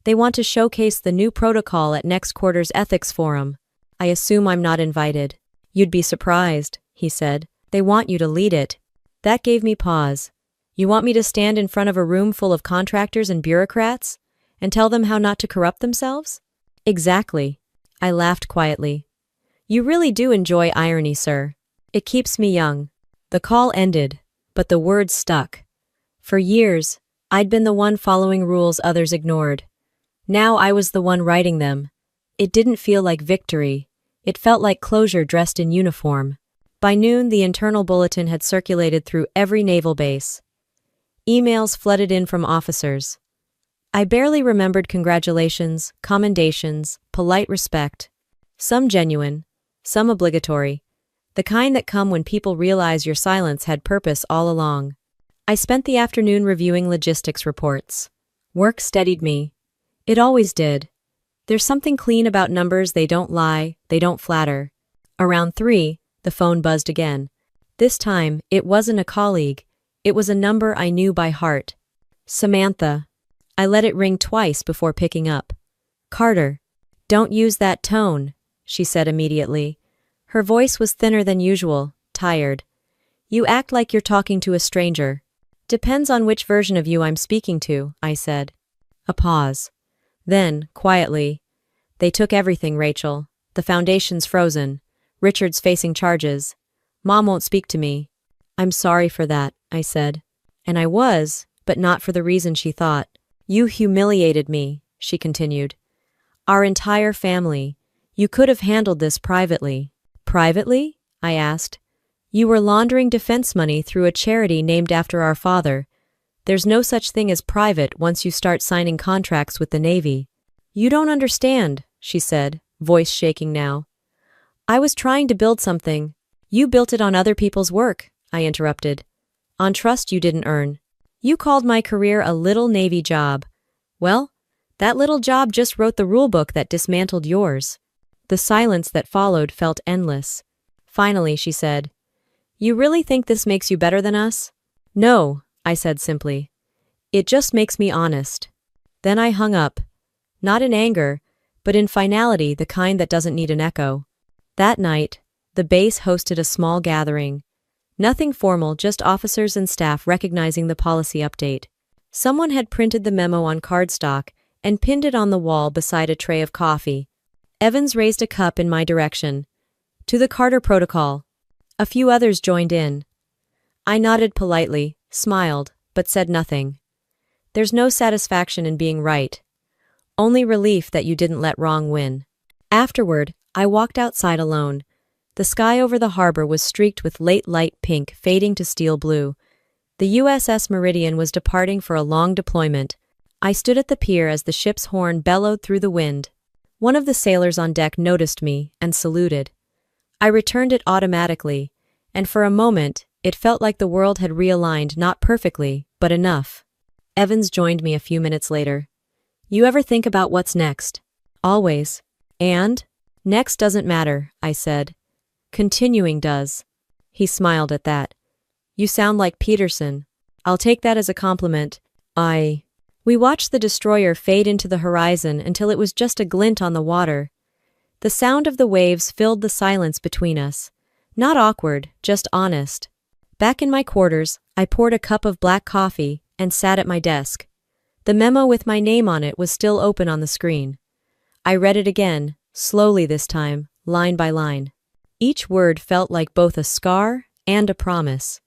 They want to showcase the new protocol at next quarter's ethics forum. I assume I'm not invited. You'd be surprised, he said. They want you to lead it. That gave me pause. You want me to stand in front of a room full of contractors and bureaucrats? And tell them how not to corrupt themselves? Exactly. I laughed quietly. You really do enjoy irony, sir. It keeps me young. The call ended, but the words stuck. For years, I'd been the one following rules others ignored. Now I was the one writing them. It didn't feel like victory. It felt like closure dressed in uniform. By noon, the internal bulletin had circulated through every naval base. Emails flooded in from officers. I barely remembered congratulations, commendations, polite respect. Some genuine, some obligatory. The kind that come when people realize your silence had purpose all along. I spent the afternoon reviewing logistics reports. Work steadied me. It always did. There's something clean about numbers. They don't lie, they don't flatter. Around 3, the phone buzzed again. This time, it wasn't a colleague. It was a number I knew by heart. Samantha. I let it ring twice before picking up. Carter. Don't use that tone, she said immediately. Her voice was thinner than usual, tired. You act like you're talking to a stranger. Depends on which version of you I'm speaking to, I said. A pause. Then, quietly, they took everything, Rachel. The foundation's frozen. Richard's facing charges. Mom won't speak to me. I'm sorry for that, I said. And I was, but not for the reason she thought. You humiliated me, she continued. Our entire family. You could have handled this privately. Privately? I asked. You were laundering defense money through a charity named after our father. There's no such thing as private once you start signing contracts with the Navy. You don't understand, she said, voice shaking now. I was trying to build something. You built it on other people's work, I interrupted. On trust you didn't earn. You called my career a little Navy job. Well, that little job just wrote the rulebook that dismantled yours. The silence that followed felt endless. Finally, she said, You really think this makes you better than us? No, I said simply. It just makes me honest. Then I hung up. Not in anger, but in finality, the kind that doesn't need an echo. That night, the base hosted a small gathering. Nothing formal, just officers and staff recognizing the policy update. Someone had printed the memo on cardstock and pinned it on the wall beside a tray of coffee. Evans raised a cup in my direction. To the Carter Protocol. A few others joined in. I nodded politely, smiled, but said nothing. There's no satisfaction in being right. Only relief that you didn't let wrong win. Afterward, I walked outside alone. The sky over the harbor was streaked with late light pink fading to steel blue. The USS Meridian was departing for a long deployment. I stood at the pier as the ship's horn bellowed through the wind. One of the sailors on deck noticed me and saluted. I returned it automatically, and for a moment, it felt like the world had realigned not perfectly, but enough. Evans joined me a few minutes later. You ever think about what's next? Always. And? Next doesn't matter, I said. Continuing does. He smiled at that. You sound like Peterson. I'll take that as a compliment. We watched the destroyer fade into the horizon until it was just a glint on the water. The sound of the waves filled the silence between us. Not awkward, just honest. Back in my quarters, I poured a cup of black coffee and sat at my desk. The memo with my name on it was still open on the screen. I read it again, slowly this time, line by line. Each word felt like both a scar and a promise.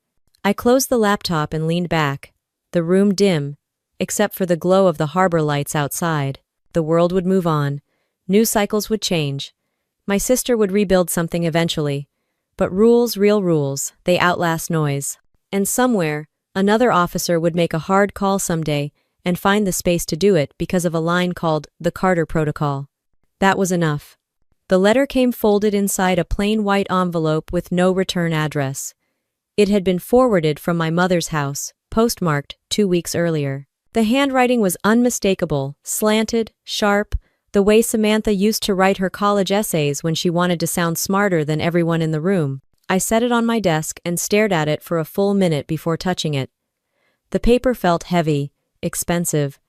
I closed the laptop and leaned back, the room dim, except for the glow of the harbor lights outside. The world would move on. News cycles would change. My sister would rebuild something eventually. But rules, real rules, they outlast noise. And somewhere, another officer would make a hard call someday and find the space to do it because of a line called the Carter Protocol. That was enough. The letter came folded inside a plain white envelope with no return address. It had been forwarded from my mother's house, postmarked 2 weeks earlier. The handwriting was unmistakable, slanted, sharp, the way Samantha used to write her college essays when she wanted to sound smarter than everyone in the room. I set it on my desk and stared at it for a full minute before touching it. The paper felt heavy, expensive,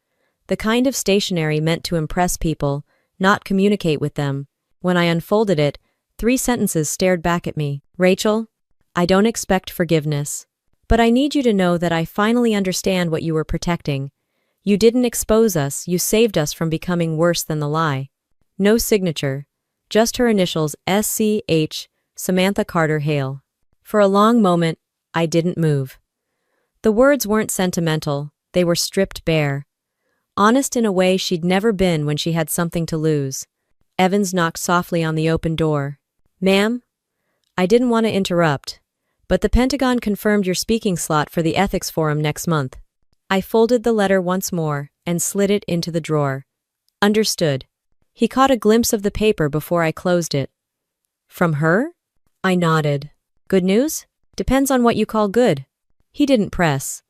the kind of stationery meant to impress people, not communicate with them. When I unfolded it, 3 sentences stared back at me. Rachel, I don't expect forgiveness. But I need you to know that I finally understand what you were protecting. You didn't expose us, you saved us from becoming worse than the lie. No signature, just her initials SCH, Samantha Carter Hale. For a long moment, I didn't move. The words weren't sentimental, they were stripped bare. Honest in a way she'd never been when she had something to lose. Evans knocked softly on the open door. Ma'am? I didn't want to interrupt, but the Pentagon confirmed your speaking slot for the ethics forum next month. I folded the letter once more and slid it into the drawer. Understood. He caught a glimpse of the paper before I closed it. From her? I nodded. Good news? Depends on what you call good. He didn't press.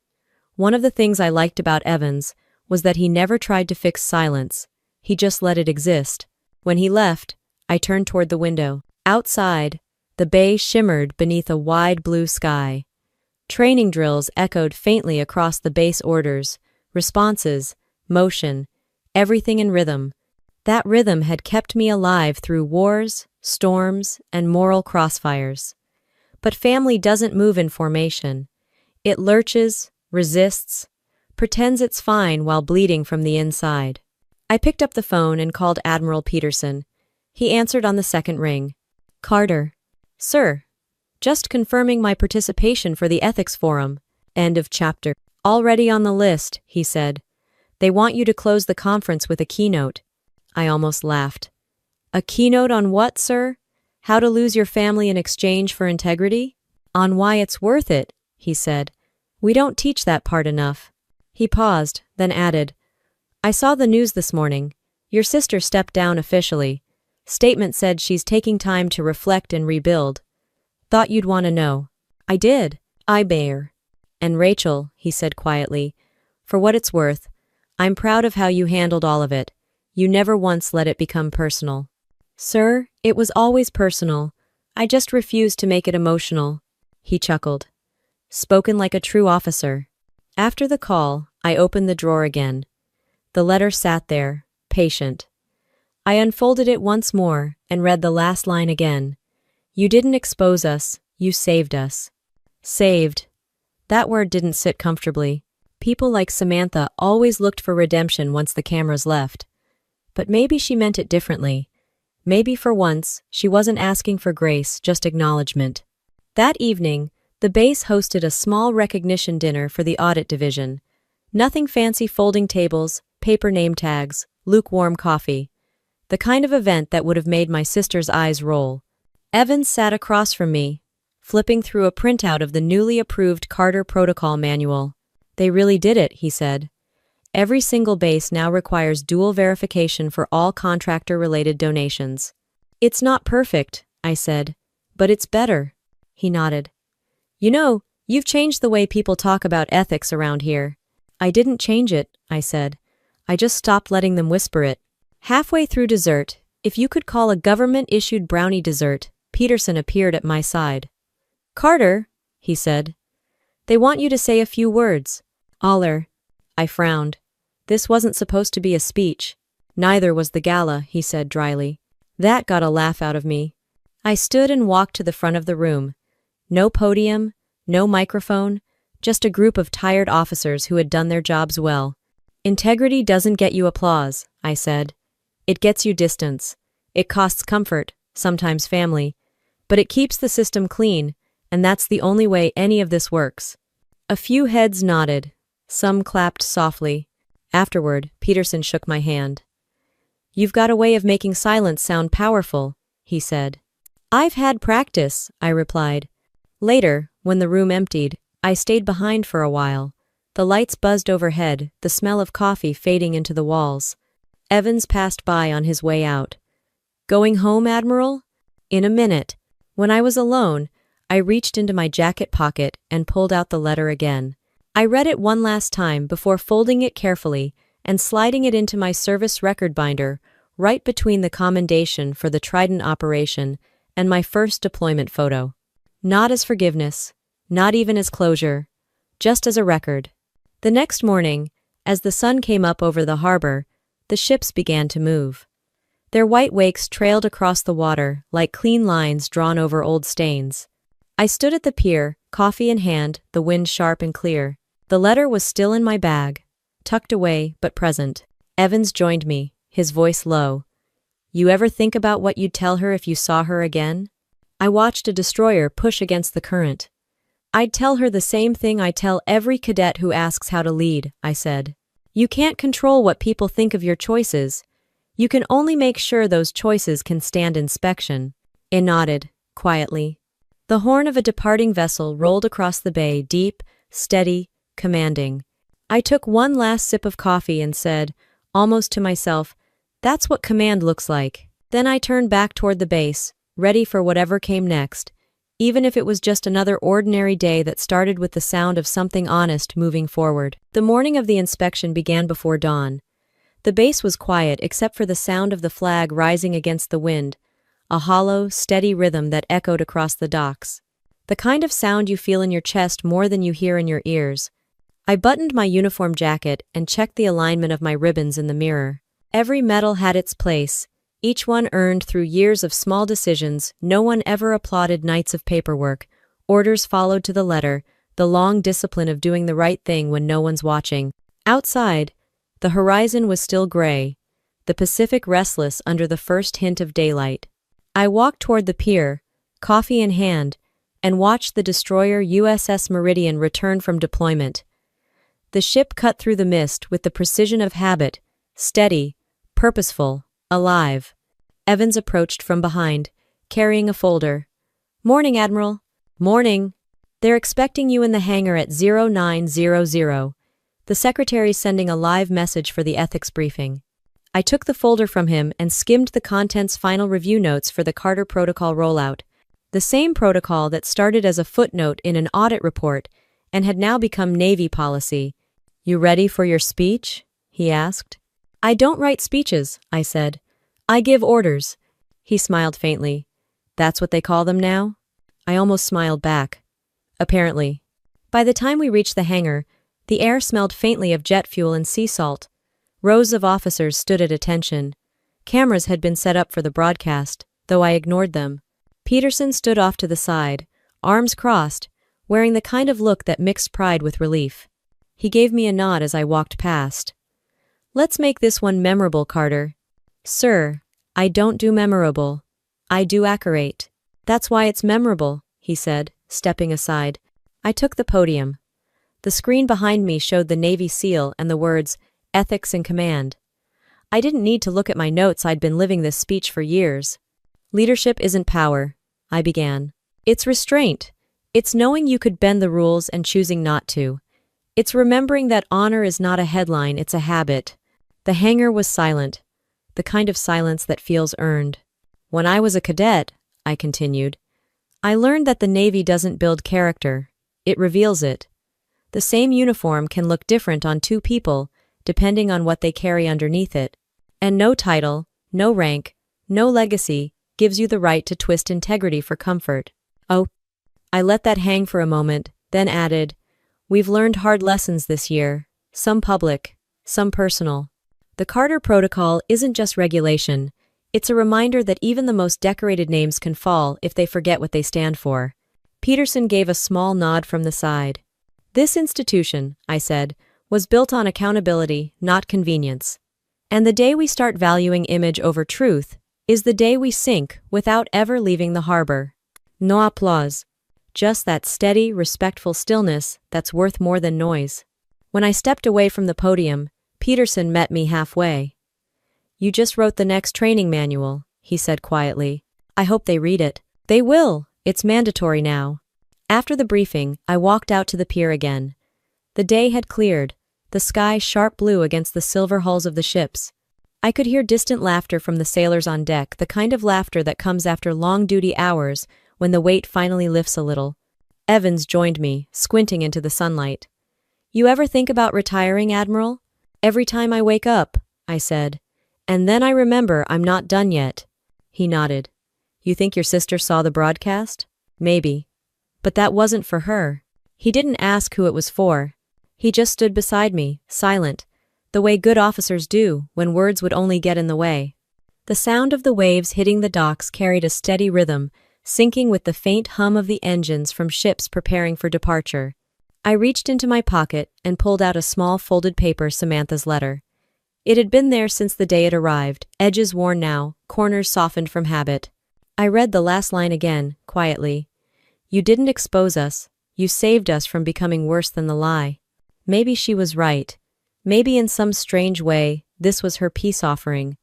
One of the things I liked about Evans was that he never tried to fix silence. He just let it exist. When he left, I turned toward the window. Outside, the bay shimmered beneath a wide blue sky. Training drills echoed faintly across the base orders, responses, motion, everything in rhythm. That rhythm had kept me alive through wars, storms, and moral crossfires. But family doesn't move in formation. It lurches, resists, pretends it's fine while bleeding from the inside. I picked up the phone and called Admiral Peterson. He answered on the second ring. Carter. Sir. Just confirming my participation for the ethics forum. End of chapter. Already on the list, he said. They want you to close the conference with a keynote. I almost laughed. A keynote on what, sir? How to lose your family in exchange for integrity? On why it's worth it, he said. We don't teach that part enough. He paused, then added, I saw the news this morning. Your sister stepped down officially. Statement said she's taking time to reflect and rebuild. Thought you'd want to know. I did. I bear. And Rachel, he said quietly, for what it's worth, I'm proud of how you handled all of it. You never once let it become personal. Sir, it was always personal. I just refused to make it emotional. He chuckled. Spoken like a true officer. After the call, I opened the drawer again. The letter sat there, patient. I unfolded it once more and read the last line again. You didn't expose us, you saved us. Saved. That word didn't sit comfortably. People like Samantha always looked for redemption once the cameras left. But maybe she meant it differently. Maybe for once, she wasn't asking for grace, just acknowledgement. That evening, the base hosted a small recognition dinner for the audit division. Nothing fancy folding tables, paper name tags, lukewarm coffee. The kind of event that would have made my sister's eyes roll. Evans sat across from me, flipping through a printout of the newly approved Carter Protocol Manual. They really did it, he said. Every single base now requires dual verification for all contractor-related donations. It's not perfect, I said, but it's better. He nodded. You know, you've changed the way people talk about ethics around here. I didn't change it, I said. I just stopped letting them whisper it. Halfway through dessert, if you could call a government-issued brownie dessert, Peterson appeared at my side. Carter, he said. They want you to say a few words. Aller. I frowned. This wasn't supposed to be a speech. Neither was the gala, he said dryly. That got a laugh out of me. I stood and walked to the front of the room. No podium, no microphone, just a group of tired officers who had done their jobs well. Integrity doesn't get you applause, I said. It gets you distance. It costs comfort, sometimes family. But it keeps the system clean, and that's the only way any of this works. A few heads nodded. Some clapped softly. Afterward, Peterson shook my hand. You've got a way of making silence sound powerful, he said. I've had practice, I replied. Later, when the room emptied, I stayed behind for a while. The lights buzzed overhead, the smell of coffee fading into the walls. Evans passed by on his way out. Going home, Admiral? In a minute. When I was alone, I reached into my jacket pocket and pulled out the letter again. I read it one last time before folding it carefully and sliding it into my service record binder, right between the commendation for the Trident operation and my first deployment photo. Not as forgiveness, not even as closure, just as a record. The next morning, as the sun came up over the harbor, the ships began to move. Their white wakes trailed across the water like clean lines drawn over old stains. I stood at the pier, coffee in hand, the wind sharp and clear. The letter was still in my bag, tucked away but present. Evans joined me, his voice low. You ever think about what you'd tell her if you saw her again? I watched a destroyer push against the current. I'd tell her the same thing I tell every cadet who asks how to lead, I said. You can't control what people think of your choices. You can only make sure those choices can stand inspection. He nodded, quietly. The horn of a departing vessel rolled across the bay, deep, steady, commanding. I took one last sip of coffee and said, almost to myself, that's what command looks like. Then I turned back toward the base, ready for whatever came next, even if it was just another ordinary day that started with the sound of something honest moving forward. The morning of the inspection began before dawn. The base was quiet except for the sound of the flag rising against the wind, a hollow, steady rhythm that echoed across the docks. The kind of sound you feel in your chest more than you hear in your ears. I buttoned my uniform jacket and checked the alignment of my ribbons in the mirror. Every medal had its place, each one earned through years of small decisions. No one ever applauded nights of paperwork. Orders followed to the letter, the long discipline of doing the right thing when no one's watching. Outside, the horizon was still gray, the Pacific restless under the first hint of daylight. I walked toward the pier, coffee in hand, and watched the destroyer USS Meridian return from deployment. The ship cut through the mist with the precision of habit, steady, purposeful, alive. Evans approached from behind, carrying a folder. Morning, Admiral. Morning. They're expecting you in the hangar at 0900. The secretary's sending a live message for the ethics briefing. I took the folder from him and skimmed the contents. Final review notes for the Carter Protocol rollout. The same protocol that started as a footnote in an audit report and had now become Navy policy. You ready for your speech? He asked. I don't write speeches, I said. I give orders. He smiled faintly. That's what they call them now? I almost smiled back. Apparently. By the time we reached the hangar, the air smelled faintly of jet fuel and sea salt. Rows of officers stood at attention. Cameras had been set up for the broadcast, though I ignored them. Peterson stood off to the side, arms crossed, wearing the kind of look that mixed pride with relief. He gave me a nod as I walked past. Let's make this one memorable, Carter. Sir, I don't do memorable. I do accurate. That's why it's memorable, he said, stepping aside. I took the podium. The screen behind me showed the Navy seal and the words, Ethics and Command. I didn't need to look at my notes. I'd been living this speech for years. Leadership isn't power, I began. It's restraint. It's knowing you could bend the rules and choosing not to. It's remembering that honor is not a headline, it's a habit. The hangar was silent, the kind of silence that feels earned. When I was a cadet, I continued, I learned that the Navy doesn't build character, it reveals it. The same uniform can look different on two people, depending on what they carry underneath it. And no title, no rank, no legacy gives you the right to twist integrity for comfort. Oh, I let that hang for a moment, then added, we've learned hard lessons this year, some public, some personal. The Carter Protocol isn't just regulation, it's a reminder that even the most decorated names can fall if they forget what they stand for. Peterson gave a small nod from the side. This institution, I said, was built on accountability, not convenience. And the day we start valuing image over truth is the day we sink without ever leaving the harbor. No applause. Just that steady, respectful stillness that's worth more than noise. When I stepped away from the podium, Peterson met me halfway. You just wrote the next training manual, he said quietly. I hope they read it. They will. It's mandatory now. After the briefing, I walked out to the pier again. The day had cleared, the sky sharp blue against the silver hulls of the ships. I could hear distant laughter from the sailors on deck, the kind of laughter that comes after long duty hours when the weight finally lifts a little. Evans joined me, squinting into the sunlight. You ever think about retiring, Admiral? Every time I wake up, I said. And then I remember I'm not done yet. He nodded. You think your sister saw the broadcast? Maybe. But that wasn't for her. He didn't ask who it was for. He just stood beside me, silent, the way good officers do when words would only get in the way. The sound of the waves hitting the docks carried a steady rhythm, syncing with the faint hum of the engines from ships preparing for departure. I reached into my pocket and pulled out a small folded paper, Samantha's letter. It had been there since the day it arrived, edges worn now, corners softened from habit. I read the last line again, quietly. You didn't expose us. You saved us from becoming worse than the lie. Maybe she was right. Maybe in some strange way, this was her peace offering.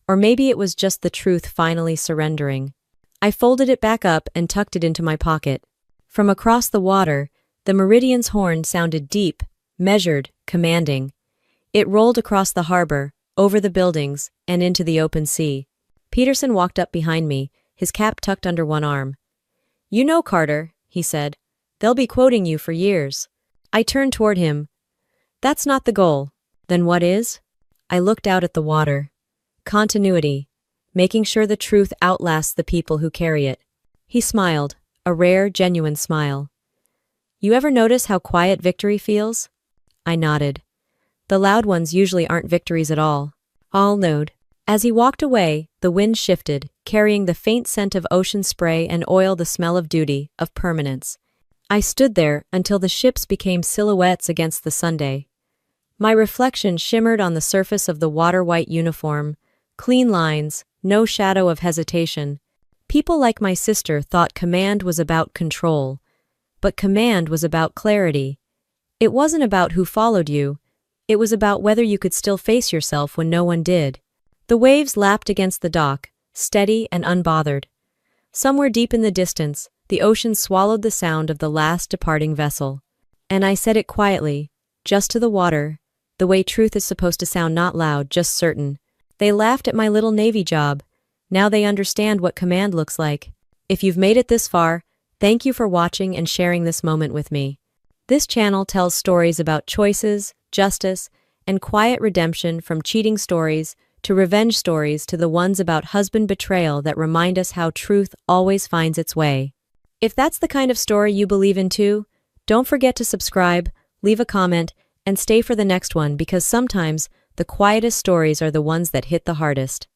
Or maybe it was just the truth finally surrendering. I folded it back up and tucked it into my pocket. From across the water, the Meridian's horn sounded deep, measured, commanding. It rolled across the harbor, over the buildings, and into the open sea. Peterson walked up behind me, his cap tucked under one arm. You know, Carter, he said. They'll be quoting you for years. I turned toward him. That's not the goal. Then what is? I looked out at the water. Continuity. Making sure the truth outlasts the people who carry it. He smiled, a rare, genuine smile. You ever notice how quiet victory feels? I nodded. The loud ones usually aren't victories at all. I'll note. As he walked away, the wind shifted, carrying the faint scent of ocean spray and oil, the smell of duty, of permanence. I stood there until the ships became silhouettes against the Sunday. My reflection shimmered on the surface of the water-white uniform, clean lines, no shadow of hesitation. People like my sister thought command was about control, but command was about clarity. It wasn't about who followed you. It was about whether you could still face yourself when no one did. The waves lapped against the dock, steady and unbothered. Somewhere deep in the distance, the ocean swallowed the sound of the last departing vessel. And I said it quietly, just to the water, the way truth is supposed to sound, not loud, just certain. They laughed at my little Navy job. Now they understand what command looks like. If you've made it this far, thank you for watching and sharing this moment with me. This channel tells stories about choices, justice, and quiet redemption, from cheating stories to revenge stories to the ones about husband betrayal that remind us how truth always finds its way. If that's the kind of story you believe in too, don't forget to subscribe, leave a comment, and stay for the next one, because sometimes the quietest stories are the ones that hit the hardest.